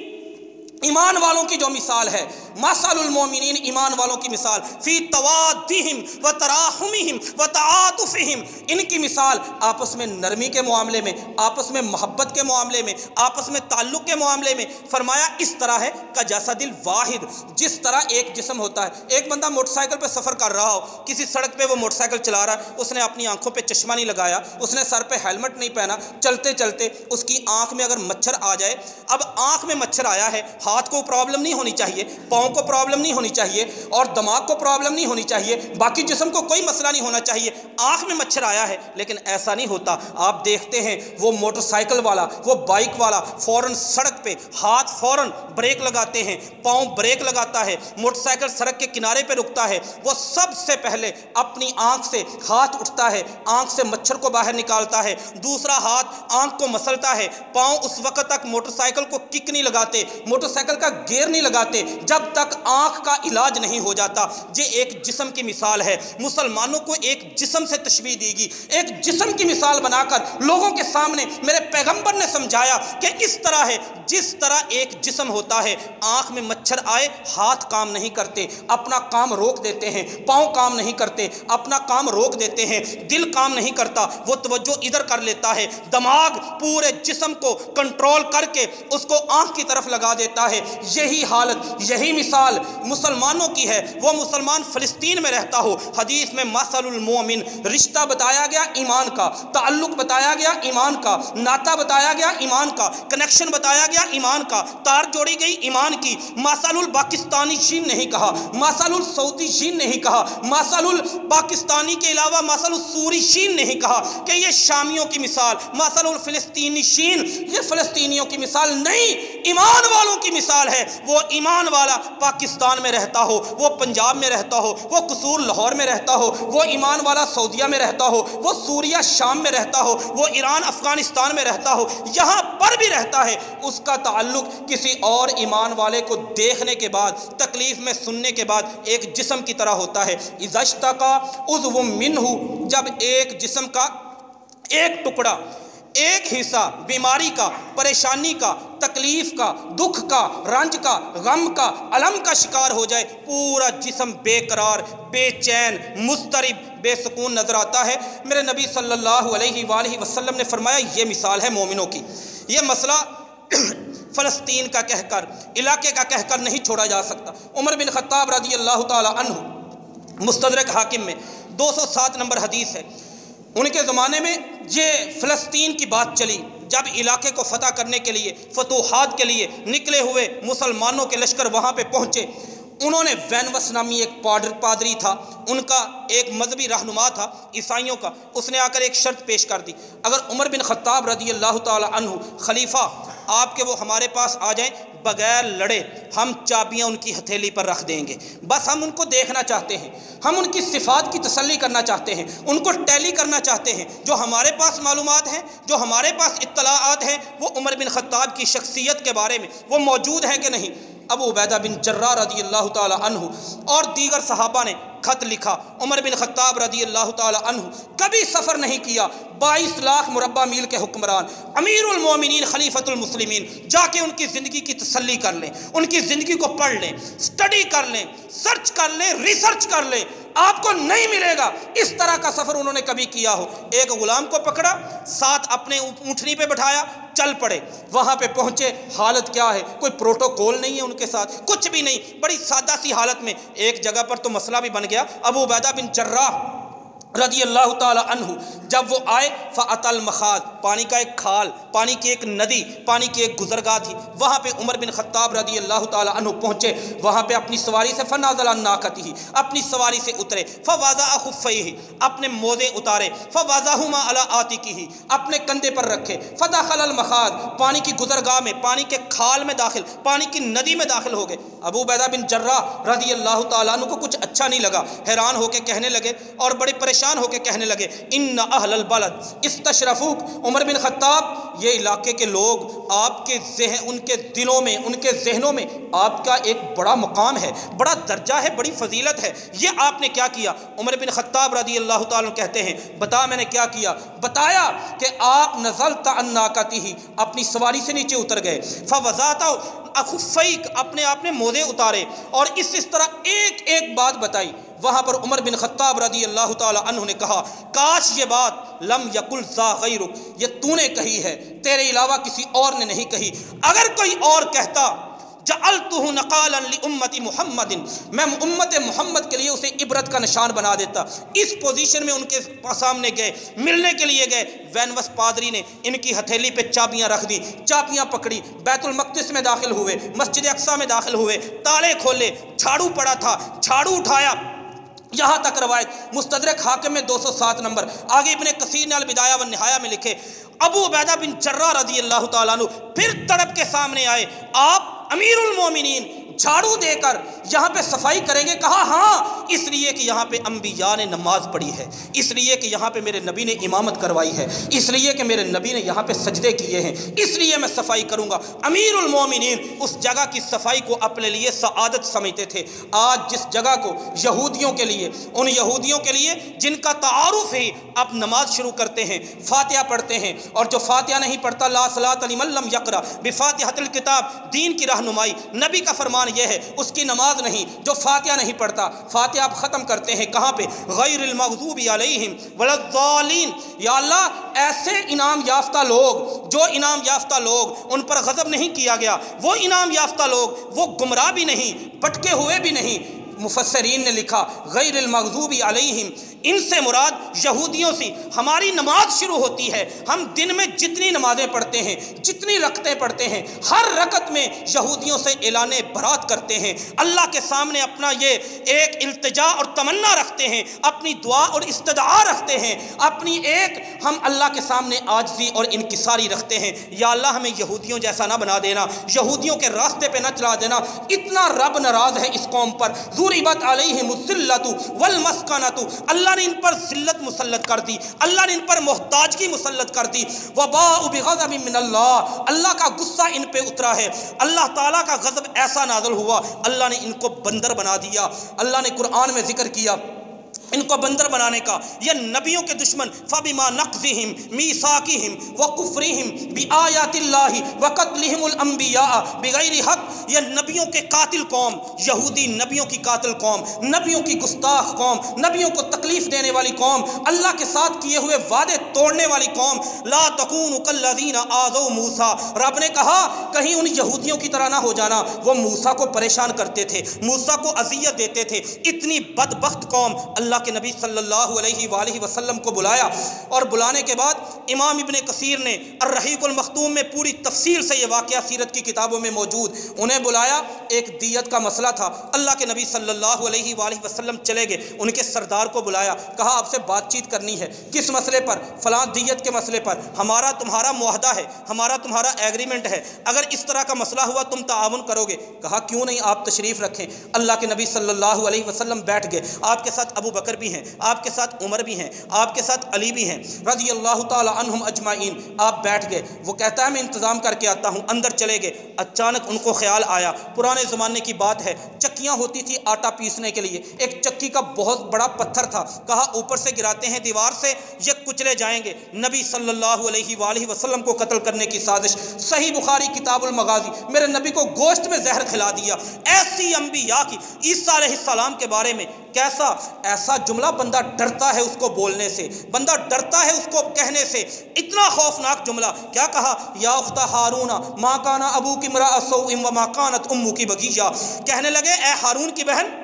ایمان والوں کی جو مثال ہے، مثل المومنین، ایمان والوں کی مثال، فی توادہم و تراحمہم و تعاطفہم، ان کی مثال آپس میں نرمی کے معاملے میں، آپس میں محبت کے معاملے میں، آپس میں تعلق کے معاملے میں، فرمایا اس طرح ہے کجسد الواحد، جس طرح ایک جسم ہوتا ہے۔ ایک بندہ موٹر سائیکل پہ سفر کر رہا ہو، کسی سڑک پہ وہ موٹر سائیکل چلا رہا ہے، اس نے اپنی آنکھوں پہ چشمہ نہیں لگایا، اس نے سر پہ ہیلمٹ نہیں پہنا، چلتے چلتے اس کی آنکھ میں اگر مچھر آ جائے، اب آنکھ میں مچھر آیا ہے، ہاتھ کو پرابلم نہیں ہونی چاہیے، پاؤں کو پرابلم نہیں ہونی چاہیے، اور دماغ کو پرابلم نہیں ہونی چاہیے، باقی جسم کو کوئی مسئلہ نہیں ہونا چاہیے، آنکھ میں مچھر آیا ہے، لیکن ایسا نہیں ہوتا۔ آپ دیکھتے ہیں وہ موٹر سائیکل والا، وہ بائک والا فوراً سڑک پہ ہاتھ فوراً بریک لگاتے ہیں، پاؤں بریک لگاتا ہے، موٹر سائیکل سڑک کے کنارے پہ رکتا ہے، وہ سب سے پہلے اپنی آنکھ سے ہاتھ اٹھتا ہے، آنکھ سے مچھر کو باہر نکالتا ہے، دوسرا ہاتھ آنکھ کو مسلتا ہے، پاؤں اس وقت تک موٹر سائیکل کو کک نہیں لگاتے، موٹر سائیکل کا گیئر نہیں لگاتے جب تک آنکھ کا علاج نہیں ہو جاتا۔ یہ ایک جسم کی مثال ہے، مسلمانوں کو ایک جسم سے تشبیہ دی گئی، ایک جسم کی مثال بنا کر لوگوں کے سامنے میرے پیغمبر نے سمجھایا کہ اس طرح ہے جس طرح ایک جسم ہوتا ہے، آنکھ میں مچھر آئے ہاتھ کام نہیں کرتے، اپنا کام روک دیتے ہیں، پاؤں کام نہیں کرتے، اپنا کام روک دیتے ہیں، دل کام نہیں کرتا، وہ توجہ ادھر کر لیتا ہے، دماغ پورے جسم کو کنٹرول کر کے اس کو آنکھ کی طرف لگا دیتا ہے۔ یہی حالت، یہی مثال مسلمانوں کی ہے، وہ مسلمان فلسطین میں رہتا ہو، حدیث میں مثل المومن، رشتہ بتایا گیا ایمان کا، تعلق بتایا گیا ایمان کا، ناتا بتایا گیا ایمان کا، کنیکشن بتایا گیا ایمان کا، تار جوڑی گئی ایمان کی۔ مثل الپاکستانی شین نہیں کہا، مثل السعودی شین نہیں کہا، مثل الپاکستانی کے علاوہ مثل السوری شین نہیں کہا کہ یہ شامیوں کی مثال، مثل الفلسطینی شین یہ فلسطینیوں کی مثال نہیں، ایمان والوں کی مثال ہے۔ وہ ایمان والا پاکستان میں رہتا ہو، وہ پنجاب میں رہتا ہو، وہ قصور لاہور میں رہتا ہو، وہ ایمان والا سعودیہ میں رہتا ہو، وہ سوریہ شام میں رہتا ہو، وہ ایران افغانستان میں رہتا ہو، یہاں پر بھی رہتا ہے، اس کا تعلق کسی اور ایمان والے کو دیکھنے کے بعد، تکلیف میں سننے کے بعد ایک جسم کی طرح ہوتا ہے۔ اذا اشتکا عضو منہ، جب ایک جسم کا ایک ٹکڑا، ایک حصہ بیماری کا، پریشانی کا، تکلیف کا، دکھ کا، رنج کا، غم کا، الم کا شکار ہو جائے، پورا جسم بے قرار، بے چین، مضطرب، بے سکون نظر آتا ہے۔ میرے نبی صلی اللہ علیہ وآلہ وسلم نے فرمایا یہ مثال ہے مومنوں کی۔ یہ مسئلہ فلسطین کا کہہ کر، علاقے کا کہہ کر نہیں چھوڑا جا سکتا۔ عمر بن خطاب رضی اللہ تعالی عنہ، مستدرک حاکم میں 207 نمبر حدیث ہے، ان کے زمانے میں یہ فلسطین کی بات چلی، جب علاقے کو فتح کرنے کے لیے، فتوحات کے لیے نکلے ہوئے مسلمانوں کے لشکر وہاں پہ پہنچے، انہوں نے وینوس نامی ایک پادری تھا، ان کا ایک مذہبی رہنما تھا عیسائیوں کا، اس نے آ کر ایک شرط پیش کر دی، اگر عمر بن خطاب رضی اللہ تعالی عنہ خلیفہ آپ کے وہ ہمارے پاس آ جائیں، بغیر لڑے ہم چابیاں ان کی ہتھیلی پر رکھ دیں گے، بس ہم ان کو دیکھنا چاہتے ہیں، ہم ان کی صفات کی تسلی کرنا چاہتے ہیں، ان کو ٹیلی کرنا چاہتے ہیں، جو ہمارے پاس معلومات ہیں، جو ہمارے پاس اطلاعات ہیں، وہ عمر بن خطاب کی شخصیت کے بارے میں وہ موجود ہیں کہ نہیں۔ ابو عبیدہ بن جراح رضی اللہ تعالی عنہ اور دیگر صحابہ نے خط لکھا، عمر بن خطاب رضی اللہ تعالی عنہ کبھی سفر نہیں کیا، 22 لاکھ مربع میل کے حکمران، امیر المومنین خلیفۃ المسلمین، جا کے ان کی زندگی کی تسلی کر لیں، ان کی زندگی کو پڑھ لیں، سٹڈی کر لیں، سرچ کر لیں، ریسرچ کر لیں، آپ کو نہیں ملے گا اس طرح کا سفر انہوں نے کبھی کیا ہو۔ ایک غلام کو پکڑا، ساتھ اپنے اونٹنی پہ بٹھایا، چل پڑے، وہاں پہ پہنچے، حالت کیا ہے، کوئی پروٹوکول نہیں ہے ان کے ساتھ، کچھ بھی نہیں، بڑی سادہ سی حالت میں۔ ایک جگہ پر تو مسئلہ بھی بن گیا، ابو عبیدہ بن جراح رضی اللہ تعالی عنہ جب وہ آئے، فأتی المخاض، پانی کا ایک کھال، پانی کی ایک ندی، پانی کی ایک گزرگاہ تھی، وہاں پہ عمر بن خطاب رضی اللہ تعالی عنہ پہنچے، وہاں پہ اپنی سواری سے فنازل عن ناقتہ، اپنی سواری سے اترے، فوضع خفیہ، اپنے موزے اتارے، فوضعہما علی عاتقہ، اپنے کندھے پر رکھے، فدخل المخاض، پانی کی گزرگاہ میں، پانی کے کھال میں داخل، پانی کی ندی میں داخل ہو گئے۔ ابو عبیدہ بن جراح رضی اللہ تعالیٰ عنہ کو کچھ اچھا نہیں لگا، حیران ہو کے کہنے لگے اور بڑے پریشان ہو کے کہنے لگے، ان اہل البلد استشرفوک، عمر بن خطاب یہ علاقے کے لوگ آپ کے ذہن، ان کے دلوں میں، ان کے ذہنوں میں آپ کا ایک بڑا مقام ہے، بڑا درجہ ہے، بڑی فضیلت ہے، یہ آپ نے کیا کیا؟ عمر بن خطاب رضی اللہ تعالیٰ کہتے ہیں، بتا میں نے کیا کیا؟ بتایا کہ آپ نزلت عن ناقتہ، اپنی سواری سے نیچے اتر گئے، فوضعت خفیک، اپنے آپ نے موزے اتارے، اور اس طرح ایک ایک بات بتائی۔ وہاں پر عمر بن خطاب رضی اللہ تعالی عنہ نے کہا، کاش یہ بات لم یقل ذا غیرک، یہ تو نے کہی ہے، تیرے علاوہ کسی اور نے نہیں کہی، اگر کوئی اور کہتا جعلتہ نقالا لامت محمد، میں امت محمد کے لیے اسے عبرت کا نشان بنا دیتا۔ اس پوزیشن میں ان کے سامنے گئے، ملنے کے لیے گئے، وینوس پادری نے ان کی ہتھیلی پہ چابیاں رکھ دی، چابیاں پکڑی، بیت المقدس میں داخل ہوئے، مسجد اقصیٰ میں داخل ہوئے، تالے کھولے، جھاڑو پڑا تھا، جھاڑو اٹھایا، یہاں تک روایت مستدرک حاکم میں 207 نمبر، آگے ابن کثیر نے البدایہ والنہایہ میں لکھے، ابو عبیدہ بن جراح رضی اللہ تعالیٰ عنہ پھر تڑپ کے سامنے آئے، آپ امیر المومنین جھاڑو دے کر یہاں پہ صفائی کریں گے؟ کہا ہاں، اس لیے کہ یہاں پہ انبیاء نے نماز پڑھی ہے، اس لیے کہ یہاں پہ میرے نبی نے امامت کروائی ہے، اس لیے کہ میرے نبی نے یہاں پہ سجدے کیے ہیں، اس لیے میں صفائی کروں گا۔ امیر المومنین اس جگہ کی صفائی کو اپنے لیے سعادت سمجھتے تھے۔ آج جس جگہ کو یہودیوں کے لیے، ان یہودیوں کے لیے جن کا تعارف ہی اب نماز شروع کرتے ہیں، فاتحہ پڑھتے ہیں، اور جو فاتحہ نہیں پڑھتا لا صلاۃ لمن لم یقرأ بفاتحۃ الکتاب، دین کی رہنمائی، نبی کا فرمان یہ ہے اس کی نماز نہیں جو فاتحہ نہیں پڑھتا۔ فاتحہ آپ ختم کرتے ہیں کہاں پہ؟ غیر المغضوب علیہم ولا الضالین، یا اللہ ایسے انعام یافتہ لوگ، جو انعام یافتہ لوگ ان پر غضب نہیں کیا گیا، وہ انعام یافتہ لوگ، وہ گمراہ بھی نہیں، بھٹکے ہوئے بھی نہیں۔ مفسرین نے لکھا غیر المغضوب علیہم، ان سے مراد یہودیوں سے ہماری نماز شروع ہوتی ہے، ہم دن میں جتنی نمازیں پڑھتے ہیں، جتنی رکعتیں پڑھتے ہیں، ہر رکعت میں یہودیوں سے اعلان برات کرتے ہیں، اللہ کے سامنے اپنا یہ ایک التجا اور تمنا رکھتے ہیں، اپنی دعا اور استدعا رکھتے ہیں، اپنی ایک ہم اللہ کے سامنے عاجزی اور انکساری رکھتے ہیں، یا اللہ ہمیں یہودیوں جیسا نہ بنا دینا، یہودیوں کے راستے پہ نہ چلا دینا۔ اتنا رب ناراض ہے اس قوم پر، ضربت علیہم الذلۃ والمسکنۃ، اللہ نے ان پر ذلت مسلط کر دی، اللہ نے ان پر محتاجگی مسلط کر دی، وباء بغضب من اللہ، اللہ کا غصہ ان پہ اترا ہے، اللہ تعالیٰ کا غضب ایسا نازل ہوا، اللہ نے ان کو بندر بنا دیا۔ اللہ نے قرآن میں ذکر کیا ان کو بندر بنانے کا، یہ نبیوں کے دشمن، فَبِمَا نَقْضِهِمْ مِيثَاقِهِمْ وَكُفْرِهِمْ بِآيَاتِ اللَّهِ وَقَتْلِهِمُ الْأَنْبِيَاءَ بِغَيْرِ حق، یہ نبیوں کے قاتل قوم، یہودی نبیوں کی قاتل قوم، نبیوں کی گستاخ قوم، نبیوں کو تکلیف دینے والی قوم، اللہ کے ساتھ کیے ہوئے وعدے توڑنے والی قوم۔ لا تَكُونُوا كَالَّذِينَ آذَوْا مُوسَىٰ، رب نے کہا کہیں ان یہودیوں کی طرح نہ ہو جانا، وہ موسیٰ کو پریشان کرتے تھے، موسیٰ کو اذیت دیتے تھے۔ اتنی بدبخت قوم، اللہ کے نبی صلی اللہ علیہ وآلہ وسلم کو بلایا، اور بلانے کے بعد امام ابن کثیر نے الرحیق المختوم میں پوری تفصیل سے یہ واقعہ سیرت کی کتابوں میں موجود، انہیں بلایا، ایک دیت کا مسئلہ تھا، اللہ کے نبی صلی اللہ علیہ وآلہ وسلم چلے گئے، ان کے سردار کو بلایا، کہا آپ سے بات چیت کرنی ہے، کس مسئلے پر؟ فلاں دیت کے مسئلے پر، ہمارا تمہارا معاہدہ ہے، ہمارا تمہارا ایگریمنٹ ہے، اگر اس طرح کا مسئلہ ہوا تم تعاون کرو گے؟ کہا کیوں نہیں، آپ تشریف رکھیں۔ اللہ کے نبی صلی اللہ علیہ وسلم بیٹھ گئے، آپ کے ساتھ ابو بکر بھی ہیں، آپ کے ساتھ عمر بھی ہیں، آپ کے ساتھ علی بھی ہیں رضی اللہ تعالی عنہم اجمعین۔ آپ بیٹھ گئے، وہ کہتا ہے میں انتظام کر کے آتا ہوں، اندر چلے گئے۔ اچانک ان کو خیال آیا، پرانے زمانے کی بات ہے، چکیاں ہوتی تھی آٹا پیسنے کے لیے، ایک چکی کا بہت بڑا پتھر تھا، کہا اوپر سے گراتے ہیں دیوار سے، یہ کچلے جائیں گے۔ نبی صلی اللہ علیہ وآلہ وسلم کو قتل کرنے کی سازش، صحیح بخاری کتاب المغازی، میرے نبی کو گوشت میں زہر کھلا دیا۔ ایسی انبیاء کی، عیسیٰ علیہ السلام کے بارے میں کیسا ایسا جملہ، بندہ ڈرتا ہے اس کو بولنے سے، بندہ ڈرتا ہے اس کو کہنے سے، اتنا خوفناک جملہ۔ کیا کہا؟ یا اخت ہارون ما کان ابوک امرأ سوء وما کانت امک بغیہ، کہنے لگے اے ہارون کی بہن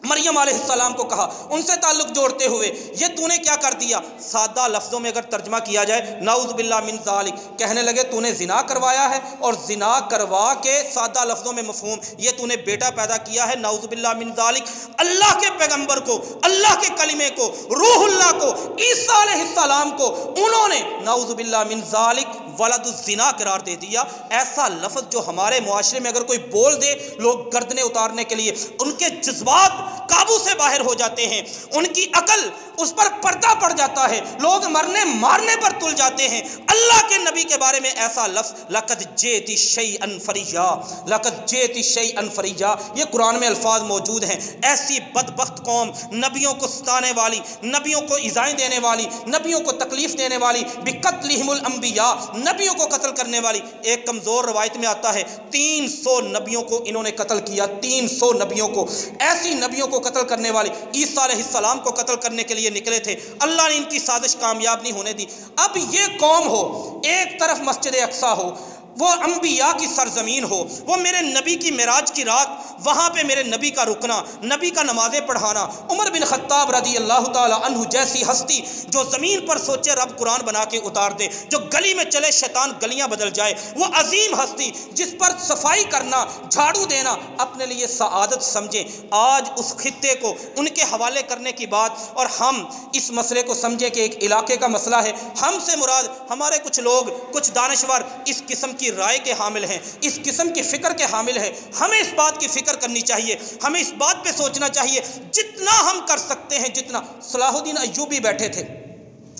مریم علیہ السلام کو کہا، ان سے تعلق جوڑتے ہوئے، یہ تو نے کیا کر دیا؟ سادہ لفظوں میں اگر ترجمہ کیا جائے، نعوذ باللہ من ذالک، کہنے لگے تو نے زنا کروایا ہے، اور زنا کروا کے سادہ لفظوں میں مفہوم، یہ تو نے بیٹا پیدا کیا ہے، نعوذ باللہ من ذالک۔ اللہ کے پیغمبر کو، اللہ کے کلمے کو، روح اللہ کو، عیسیٰ علیہ السلام کو انہوں نے نعوذ باللہ من ذالک ولد الزنا قرار دے دیا۔ ایسا لفظ جو ہمارے معاشرے میں اگر کوئی بول دے، لوگ گردنیں اتارنے کے لیے، ان کے جذبات قابو سے باہر ہو جاتے ہیں، ان کی عقل اس پر پردہ پڑ جاتا ہے، لوگ مرنے مارنے پر تل جاتے ہیں۔ اللہ کے نبی کے بارے میں ایسا لفظ، لقد جئت شیئا فریا، لقد جئت شیئا فریا، یہ قرآن میں الفاظ موجود ہیں۔ ایسی بدبخت قوم، نبیوں کو ستانے والی، نبیوں کو ایذائیں دینے والی، نبیوں کو تکلیف دینے والی، بقتلہم الانبیاء، نبیوں کو قتل کرنے والی۔ ایک کمزور روایت میں آتا ہے 300 نبیوں کو انہوں نے قتل کیا، 300 نبیوں کو، ایسی نبیوں کو قتل کرنے والے۔ عیسیٰ علیہ السلام کو قتل کرنے کے لیے نکلے تھے، اللہ نے ان کی سازش کامیاب نہیں ہونے دی۔ اب یہ قوم ہو، ایک طرف مسجد اقصیٰ ہو، وہ انبیاء کی سرزمین ہو، وہ میرے نبی کی معراج کی رات، وہاں پہ میرے نبی کا رکنا، نبی کا نمازیں پڑھانا، عمر بن خطاب رضی اللہ تعالی عنہ جیسی ہستی جو زمین پر سوچے رب قرآن بنا کے اتار دے، جو گلی میں چلے شیطان گلیاں بدل جائے، وہ عظیم ہستی جس پر صفائی کرنا، جھاڑو دینا اپنے لیے سعادت سمجھے، آج اس خطے کو ان کے حوالے کرنے کی بات، اور ہم اس مسئلے کو سمجھے کہ ایک علاقے کا مسئلہ ہے، ہم سے مراد ہمارے کچھ لوگ، کچھ دانشور اس قسم کی رائے کے حامل ہیں، اس قسم کی فکر کے حامل ہیں۔ ہمیں اس بات کی فکر کرنی چاہیے، ہمیں اس بات پہ سوچنا چاہیے جتنا ہم کر سکتے ہیں، جتنا۔ صلاح الدین ایوبی بیٹھے تھے،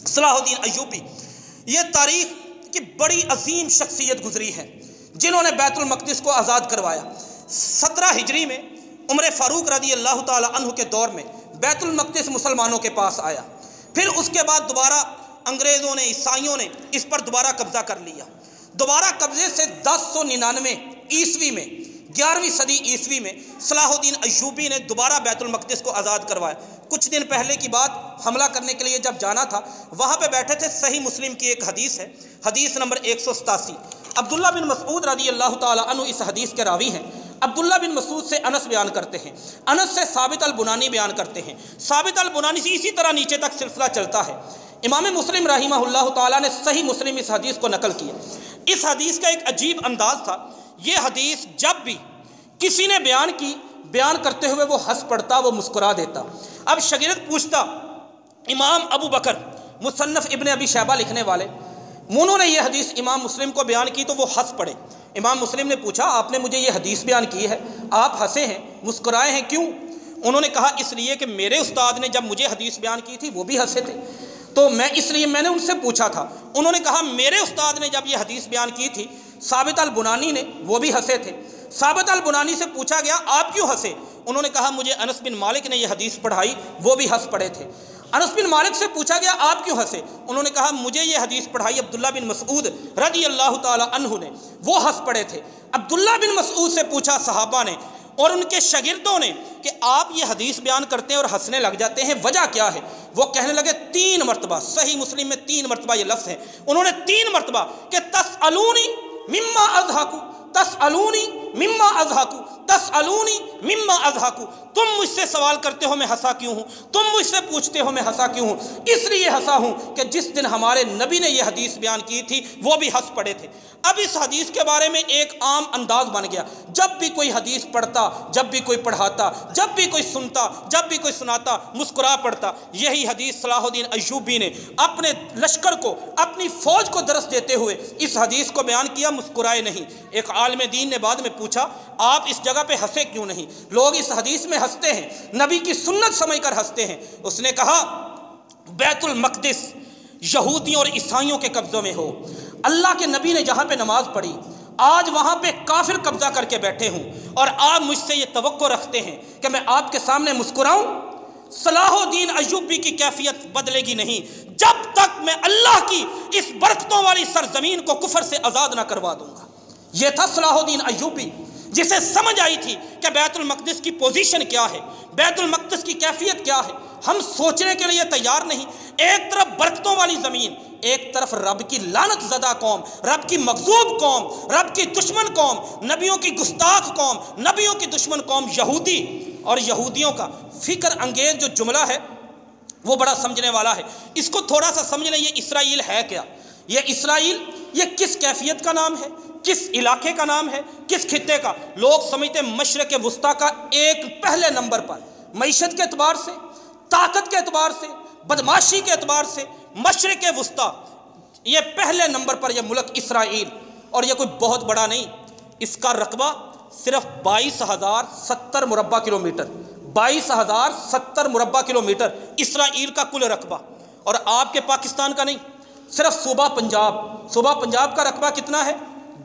صلاح الدین ایوبی، یہ تاریخ کی بڑی عظیم شخصیت گزری ہے جنہوں نے بیت المقدس کو آزاد کروایا۔ 17 ہجری میں عمر فاروق رضی اللہ تعالی عنہ کے دور میں بیت المقدس مسلمانوں کے پاس آیا، پھر اس کے بعد دوبارہ انگریزوں نے، عیسائیوں نے اس پر دوبارہ قبضہ کر لیا۔ دوبارہ قبضے سے 1099 عیسوی میں، 11ویں صدی عیسوی میں صلاح الدین ایوبی نے دوبارہ بیت المقدس کو آزاد کروایا۔ کچھ دن پہلے کی بات، حملہ کرنے کے لیے جب جانا تھا، وہاں پہ بیٹھے تھے، صحیح مسلم کی ایک حدیث ہے، حدیث نمبر 187، عبداللہ بن مسعود رضی اللہ تعالی عنہ اس حدیث کے راوی ہیں۔ عبداللہ بن مسعود سے انس بیان کرتے ہیں، انس سے ثابت البنانی بیان کرتے ہیں، ثابت البنانی سے اسی طرح نیچے تک سلسلہ چلتا ہے۔ امام مسلم رحمہ اللہ تعالیٰ نے صحیح مسلم اس حدیث کو نقل کیا۔ اس حدیث کا ایک عجیب انداز تھا، یہ حدیث جب بھی کسی نے بیان کی، بیان کرتے ہوئے وہ ہنس پڑتا، وہ مسکرا دیتا۔ اب شاگرد پوچھتا، امام ابو بکر مصنف ابن ابی شیبہ لکھنے والے، انہوں نے یہ حدیث امام مسلم کو بیان کی تو وہ ہنس پڑے۔ امام مسلم نے پوچھا، آپ نے مجھے یہ حدیث بیان کی ہے، آپ ہنسے ہیں، مسکرائے ہیں، کیوں؟ انہوں نے کہا اس لیے کہ میرے استاد نے جب مجھے حدیث بیان کی تھی وہ بھی ہنسے تھے، تو اس لیے میں نے ان سے پوچھا تھا۔ انہوں نے کہا میرے استاد نے جب یہ حدیث بیان کی تھی، ثابت البنانی نے، وہ بھی ہنسے تھے۔ ثابت البنانی سے پوچھا گیا آپ کیوں ہنسے؟ انہوں نے کہا مجھے انس بن مالک نے یہ حدیث پڑھائی، وہ بھی ہنس پڑے تھے۔ انس بن مالک سے پوچھا گیا آپ کیوں ہنسے؟ انہوں نے کہا مجھے یہ حدیث پڑھائی عبداللہ بن مسعود رضی اللہ تعالی عنہ نے، وہ ہنس پڑے تھے۔ عبداللہ بن مسعود سے پوچھا صحابہ نے اور ان کے شاگردوں نے کہ آپ یہ حدیث بیان کرتے ہیں اور ہنسنے لگ جاتے ہیں، وجہ کیا ہے؟ وہ کہنے لگے 3 مرتبہ، صحیح مسلم میں 3 مرتبہ یہ لفظ ہے، انہوں نے 3 مرتبہ کہ تسألونی مما اضحک، تسألونی مما اضحکو تسألونی مما اضحکو، تم مجھ سے سوال کرتے ہو میں ہنسا کیوں ہوں، تم مجھ سے پوچھتے ہو میں ہنسا کیوں ہوں؟ اس لیے ہنسا ہوں کہ جس دن ہمارے نبی نے یہ حدیث بیان کی تھی وہ بھی ہنس پڑے تھے۔ اب اس حدیث کے بارے میں ایک عام انداز بن گیا، جب بھی کوئی حدیث پڑھتا، جب بھی کوئی پڑھاتا، جب بھی کوئی سنتا، جب بھی کوئی سناتا، مسکرا پڑتا۔ یہی حدیث صلاح الدین ایوبی نے اپنے لشکر کو، اپنی فوج کو درس دیتے ہوئے اس حدیث کو بیان کیا، مسکرائے نہیں۔ ایک عالم دین نے بعد میں پوچھا آپ اس جگہ پہ ہنسے کیوں نہیں؟ لوگ اس حدیث میں ہنستے ہیں، نبی کی سنت سمجھ کر ہنستے ہیں۔ اس نے کہا بیت المقدس یہودیوں اور عیسائیوں کے قبضوں میں ہو، اللہ کے نبی نے جہاں پہ نماز پڑھی آج وہاں پہ کافر قبضہ کر کے بیٹھے ہوں، اور آپ مجھ سے یہ توقع رکھتے ہیں کہ میں آپ کے سامنے مسکراؤں؟ صلاح الدین ایوبی کی کیفیت بدلے گی نہیں جب تک میں اللہ کی اس برکتوں والی سرزمین کو کفر سے آزاد نہ کروا دوں گا۔ یہ تھا صلاح الدین ایوبی، جسے سمجھ آئی تھی کہ بیت المقدس کی پوزیشن کیا ہے، بیت المقدس کی کیفیت کیا ہے۔ ہم سوچنے کے لیے تیار نہیں، ایک طرف برکتوں والی زمین، ایک طرف رب کی لعنت زدہ قوم، رب کی مغضوب قوم، رب کی دشمن قوم، نبیوں کی گستاخ قوم، نبیوں کی دشمن قوم یہودی۔ اور یہودیوں کا فکر انگیز جو جملہ ہے وہ بڑا سمجھنے والا ہے، اس کو تھوڑا سا سمجھ لیں۔ یہ اسرائیل ہے کیا؟ یہ اسرائیل یہ کس کیفیت کا نام ہے، کس علاقے کا نام ہے، کس خطے کا؟ لوگ سمجھتے ہیں مشرق وسطیٰ کا ایک پہلے نمبر پر معیشت کے اعتبار سے، طاقت کے اعتبار سے، بدماشی کے اعتبار سے مشرق وسطیٰ یہ پہلے نمبر پر یہ ملک اسرائیل، اور یہ کوئی بہت بڑا نہیں، اس کا رقبہ صرف 22,070 مربع کلومیٹر، 22,070 مربع کلومیٹر اسرائیل کا کل رقبہ۔ اور آپ کے پاکستان کا نہیں، صرف صوبہ پنجاب کا رقبہ کتنا ہے؟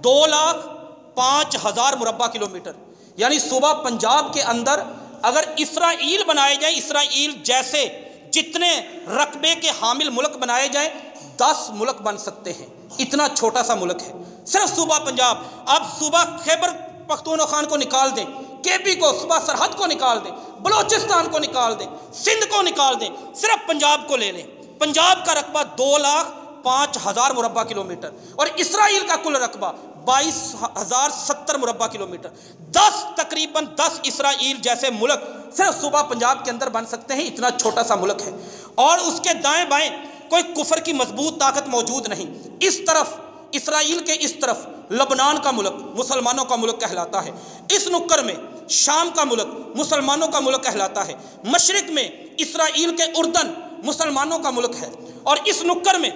2,05,000 مربع کلومیٹر۔ یعنی صوبہ پنجاب کے اندر اگر اسرائیل بنائے جائیں، اسرائیل جیسے جتنے رقبے کے حامل ملک بنائے جائیں 10 ملک بن سکتے ہیں، اتنا چھوٹا سا ملک ہے صرف صوبہ پنجاب۔ اب صوبہ خیبر پختونخوا کو نکال دیں، کے پی کو، صوبہ سرحد کو نکال دیں، بلوچستان کو نکال دیں، سندھ کو نکال دیں، صرف پنجاب کو لے لیں، پنجاب کا رقبہ 2,05,000 مربع کلومیٹر، اور اسرائیل کا کل رقبہ 22,070 مربع کلومیٹر۔ 10 تقریباً 10 اسرائیل جیسے ملک صرف صوبہ پنجاب کے اندر بن سکتے ہیں، اتنا چھوٹا سا ملک ہے۔ اور اس کے دائیں بائیں کوئی کفر کی مضبوط طاقت موجود نہیں۔ اس طرف اسرائیل کے اس طرف لبنان کا ملک مسلمانوں کا ملک کہلاتا ہے، اس نکر میں شام کا ملک مسلمانوں کا ملک کہلاتا ہے، مشرق میں اسرائیل کے اردن مسلمانوں کا ملک ہے، اور اس نکر میں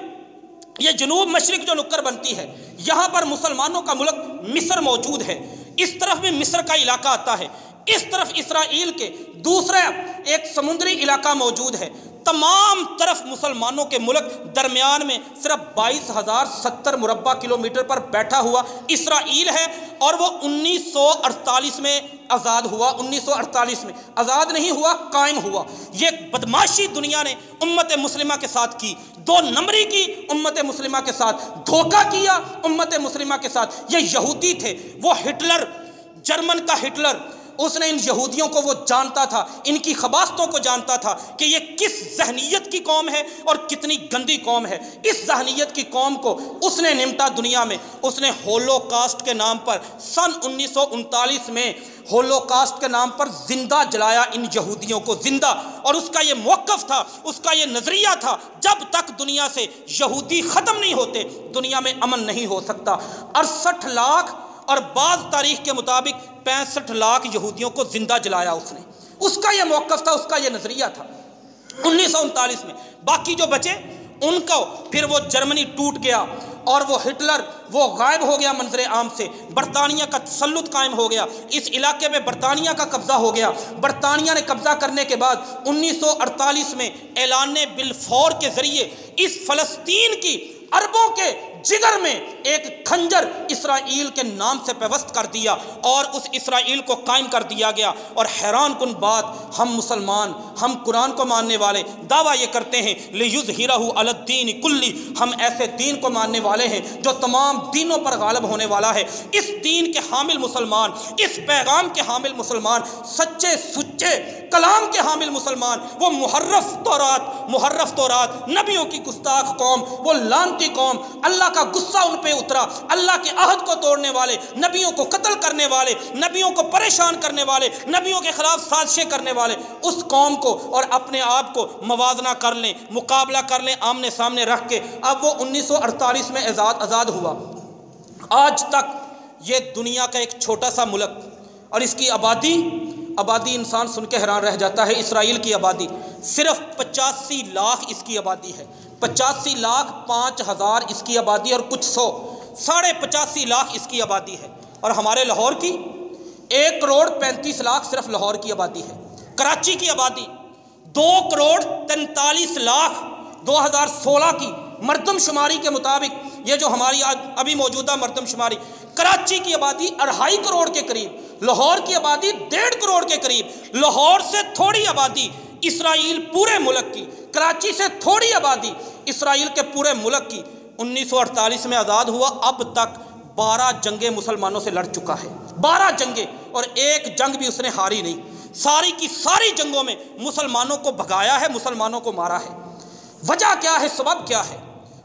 یہ جنوب مشرق جو نکر بنتی ہے یہاں پر مسلمانوں کا ملک مصر موجود ہے۔ اس طرف میں مصر کا علاقہ آتا ہے، اس طرف اسرائیل کے دوسرا ایک سمندری علاقہ موجود ہے۔ تمام طرف مسلمانوں کے ملک، درمیان میں صرف 22,070 مربع کلومیٹر پر بیٹھا ہوا اسرائیل ہے، اور وہ 1948 میں آزاد ہوا۔ 1948 میں آزاد نہیں ہوا، قائم ہوا۔ یہ بدماشی دنیا نے امت مسلمہ کے ساتھ کی، 2 نمبری کی امت مسلمہ کے ساتھ، دھوکہ کیا امت مسلمہ کے ساتھ۔ یہ یہودی تھے، وہ ہٹلر، جرمن کا ہٹلر، اس نے ان یہودیوں کو وہ جانتا تھا، ان کی خباستوں کو جانتا تھا کہ یہ کس ذہنیت کی قوم ہے اور کتنی گندی قوم ہے۔ اس ذہنیت کی قوم کو اس نے نمٹا دنیا میں۔ اس نے ہولو کاسٹ کے نام پر سن 1939 میں ہولو کاسٹ کے نام پر زندہ جلایا ان یہودیوں کو، زندہ۔ اور اس کا یہ موقف تھا، اس کا یہ نظریہ تھا، جب تک دنیا سے یہودی ختم نہیں ہوتے دنیا میں امن نہیں ہو سکتا۔ 68 لاکھ اور بعض تاریخ کے مطابق 65 لاکھ یہودیوں کو زندہ جلایا اس نے۔ اس کا یہ موقف تھا، اس کا یہ نظریہ تھا 1939 میں۔ باقی جو بچے ان کو پھر وہ جرمنی ٹوٹ گیا، اور وہ ہٹلر وہ غائب ہو گیا منظر عام سے، برطانیہ کا تسلط قائم ہو گیا، اس علاقے میں برطانیہ کا قبضہ ہو گیا۔ برطانیہ نے قبضہ کرنے کے بعد 1948 میں اعلان بلفور کے ذریعے اس فلسطین کی عربوں کے جگر میں ایک خنجر اسرائیل کے نام سے پیوست کر دیا، اور اس اسرائیل کو قائم کر دیا گیا۔ اور حیران کن بات، ہم مسلمان، ہم قرآن کو ماننے والے دعویٰ یہ کرتے ہیں لِيُظْهِرَهُ عَلَى الدِّينِ كُلِّهِ، ہم ایسے دین کو ماننے والے ہیں جو تمام دینوں پر غالب ہونے والا ہے۔ اس دین کے حامل مسلمان، اس پیغام کے حامل مسلمان، سچے سچے کلام کے حامل مسلمان، وہ محرف تورات، نبیوں کی گستاخ قوم، وہ لعنتی قوم، اللہ کا غصہ ان پہ اترا، اللہ کے عہد کو توڑنے والے، نبیوں کو قتل کرنے والے، نبیوں کو پریشان کرنے والے، نبیوں کے خلاف سازشیں کرنے والے، اس قوم کو اور اپنے آپ کو موازنہ کر لیں، مقابلہ کر لیں آمنے سامنے رکھ کے۔ اب وہ 1948 میں آزاد ہوا، آج تک یہ دنیا کا ایک چھوٹا سا ملک، اور اس کی آبادی انسان سن کے حیران رہ جاتا ہے۔ اسرائیل کی آبادی صرف 85 لاکھ اس کی آبادی ہے، 85 لاکھ 5,000 اس کی آبادی اور کچھ 85 لاکھ اس کی آبادی ہے۔ اور ہمارے لاہور کی 1 کروڑ 35 لاکھ صرف لاہور کی آبادی ہے۔ کراچی کی آبادی 2 کروڑ 43 لاکھ 2016 کی مردم شماری کے مطابق، یہ جو ہماری آج ابھی موجودہ مردم شماری، کراچی کی آبادی 2.5 کروڑ کے قریب، لاہور کی آبادی 1.5 کروڑ کے قریب۔ لاہور سے تھوڑی آبادی اسرائیل پورے ملک کی، کراچی سے تھوڑی آبادی اسرائیل کے پورے ملک کی۔ 1948 میں آزاد ہوا، اب تک 12 جنگیں مسلمانوں سے لڑ چکا ہے، 12 جنگیں، اور ایک جنگ بھی اس نے ہاری نہیں۔ ساری کی ساری جنگوں میں مسلمانوں کو بھگایا ہے، مسلمانوں کو مارا ہے۔ وجہ کیا ہے، سبب کیا ہے؟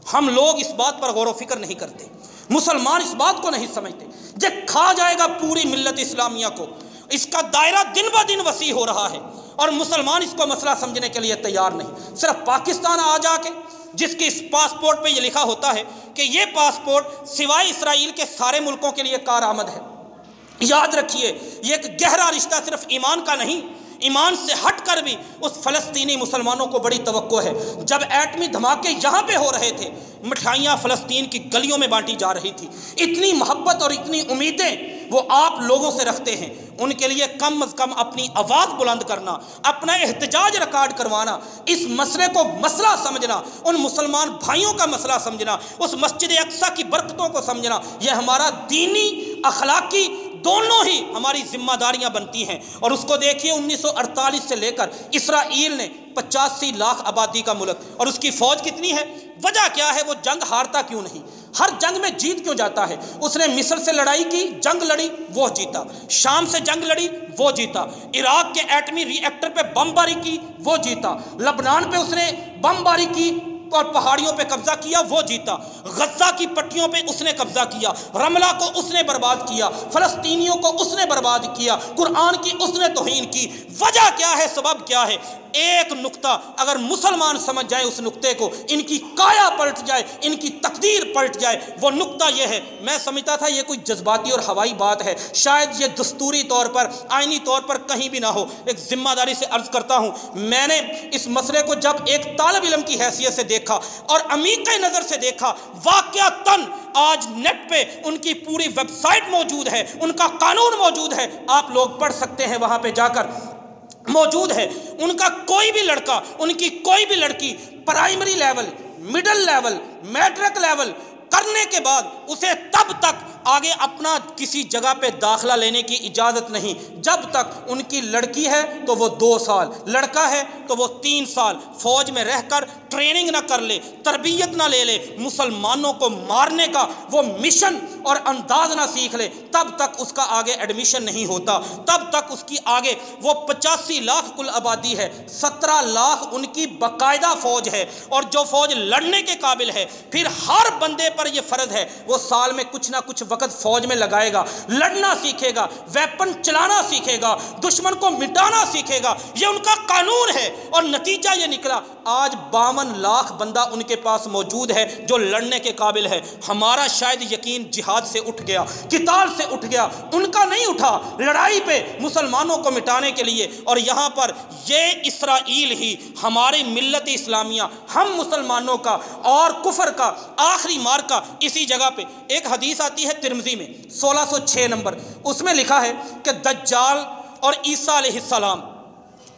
ہم لوگ اس بات پر غور و فکر نہیں کرتے، مسلمان اس بات کو نہیں سمجھتے۔ یہ کھا جائے گا پوری ملت اسلامیہ کو، اس کا دائرہ دن بہ دن وسیع ہو رہا ہے، اور مسلمان اس کو مسئلہ سمجھنے کے لیے تیار نہیں۔ صرف پاکستان آ جا کے، جس کی اس پاسپورٹ پہ یہ لکھا ہوتا ہے کہ یہ پاسپورٹ سوائے اسرائیل کے سارے ملکوں کے لیے کارآمد ہے۔ یاد رکھیے، یہ ایک گہرا رشتہ صرف ایمان کا نہیں، ایمان سے ہٹ کر بھی اس فلسطینی مسلمانوں کو بڑی توقع ہے۔ جب ایٹمی دھماکے یہاں پہ ہو رہے تھے، مٹھائیاں فلسطین کی گلیوں میں بانٹی جا رہی تھی۔ اتنی محبت اور اتنی امیدیں وہ آپ لوگوں سے رکھتے ہیں، ان کے لیے کم از کم اپنی آواز بلند کرنا، اپنا احتجاج ریکارڈ کروانا، اس مسئلے کو مسئلہ سمجھنا، ان مسلمان بھائیوں کا مسئلہ سمجھنا، اس مسجد اقصیٰ کی برکتوں کو سمجھنا، یہ ہمارا دینی، اخلاقی، دونوں ہی ہماری ذمہ داریاں بنتی ہیں۔ اور اس کو دیکھیے، 1948 سے لے کر اسرائیل نے 85 لاکھ آبادی کا ملک، اور اس کی فوج کتنی ہے؟ وجہ کیا ہے؟ وہ جنگ ہارتا کیوں نہیں؟ ہر جنگ میں جیت کیوں جاتا ہے؟ اس نے مصر سے لڑائی کی، جنگ لڑی، وہ جیتا۔ شام سے جنگ لڑی، وہ جیتا۔ عراق کے ایٹمی ری ایکٹر پہ بم باری کی، وہ جیتا۔ لبنان پہ اس نے بم باری کی اور پہاڑیوں پہ قبضہ کیا، وہ جیتا۔ غزہ کی پٹیوں پہ اس نے قبضہ کیا، رملہ کو اس نے برباد کیا، فلسطینیوں کو اس نے برباد کیا، قرآن کی اس نے توہین کی۔ وجہ کیا ہے؟ سبب کیا ہے؟ ایک نقطہ اگر مسلمان سمجھ جائے، اس نقطے کو، ان کی کایا پلٹ جائے، ان کی تقدیر پلٹ جائے۔ وہ نقطہ یہ ہے، میں سمجھتا تھا یہ کوئی جذباتی اور ہوائی بات ہے، شاید یہ دستوری طور پر، آئینی طور پر کہیں بھی نہ ہو۔ ایک ذمہ داری سے عرض کرتا ہوں، میں نے اس مسئلے کو جب ایک طالب علم کی حیثیت سے دیکھا اور عمیق نظر سے دیکھا، واقعتاً آج نیٹ پہ ان کی پوری ویب سائٹ موجود ہے، ان کا قانون موجود ہے، آپ لوگ پڑھ سکتے ہیں، وہاں پہ جا کر موجود ہے۔ ان کا کوئی بھی لڑکا، ان کی کوئی بھی لڑکی primary level, middle level, matric level کرنے کے بعد اسے تب تک آگے اپنا کسی جگہ پہ داخلہ لینے کی اجازت نہیں جب تک ان کی لڑکی ہے تو وہ 2 سال، لڑکا ہے تو وہ 3 سال فوج میں رہ کر ٹریننگ نہ کر لے، تربیت نہ لے مسلمانوں کو مارنے کا وہ مشن اور انداز نہ سیکھ لے، تب تک اس کا آگے ایڈمیشن نہیں ہوتا، تب تک اس کی آگے وہ 85 لاکھ کل آبادی ہے، 17 لاکھ ان کی باقاعدہ فوج ہے، اور جو فوج لڑنے کے قابل ہے، پھر ہر بندے پر یہ فرض ہے وہ سال میں کچھ نہ کچھ وقت فوج میں لگائے گا، لڑنا سیکھے گا، ویپن چلانا سیکھے گا، دشمن کو مٹانا سیکھے گا، یہ ان کا قانون ہے۔ اور نتیجہ یہ نکلا، آج 52 لاکھ بندہ ان کے پاس موجود ہے جو لڑنے کے قابل ہے۔ ہمارا شاید یقین جہاد سے اٹھ گیا، قتال سے اٹھ گیا، ان کا نہیں اٹھا، لڑائی پہ مسلمانوں کو مٹانے کے لیے۔ اور یہاں پر یہ اسرائیل ہی ہماری ملت اسلامیہ، ہم مسلمانوں کا اور کفر کا آخری مارکا اسی جگہ پہ۔ ایک حدیث آتی ہے ترمذی میں 1606 نمبر، اس میں لکھا ہے کہ دجال اور عیسیٰ علیہ السلام،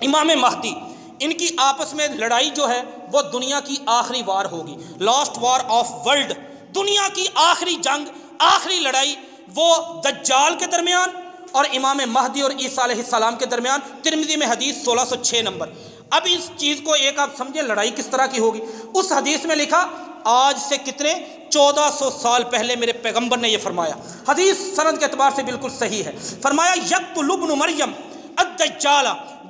امام مہدی، ان کی آپس میں لڑائی جو ہے وہ دنیا کی آخری وار ہوگی، لاسٹ وار آف ورلڈ، دنیا کی آخری جنگ، آخری لڑائی وہ دجال کے درمیان اور امام مہدی اور عیسیٰ علیہ السلام کے درمیان۔ ترمذی میں حدیث 1606 نمبر۔ اب اس چیز کو ایک آپ سمجھیں لڑائی کس طرح کی ہوگی۔ اس حدیث میں لکھا آج سے کتنے 1400 سال پہلے میرے پیغمبر نے یہ فرمایا، حدیث سند کے اعتبار سے بالکل صحیح ہے، فرمایا یقتل ابن مریم الدجال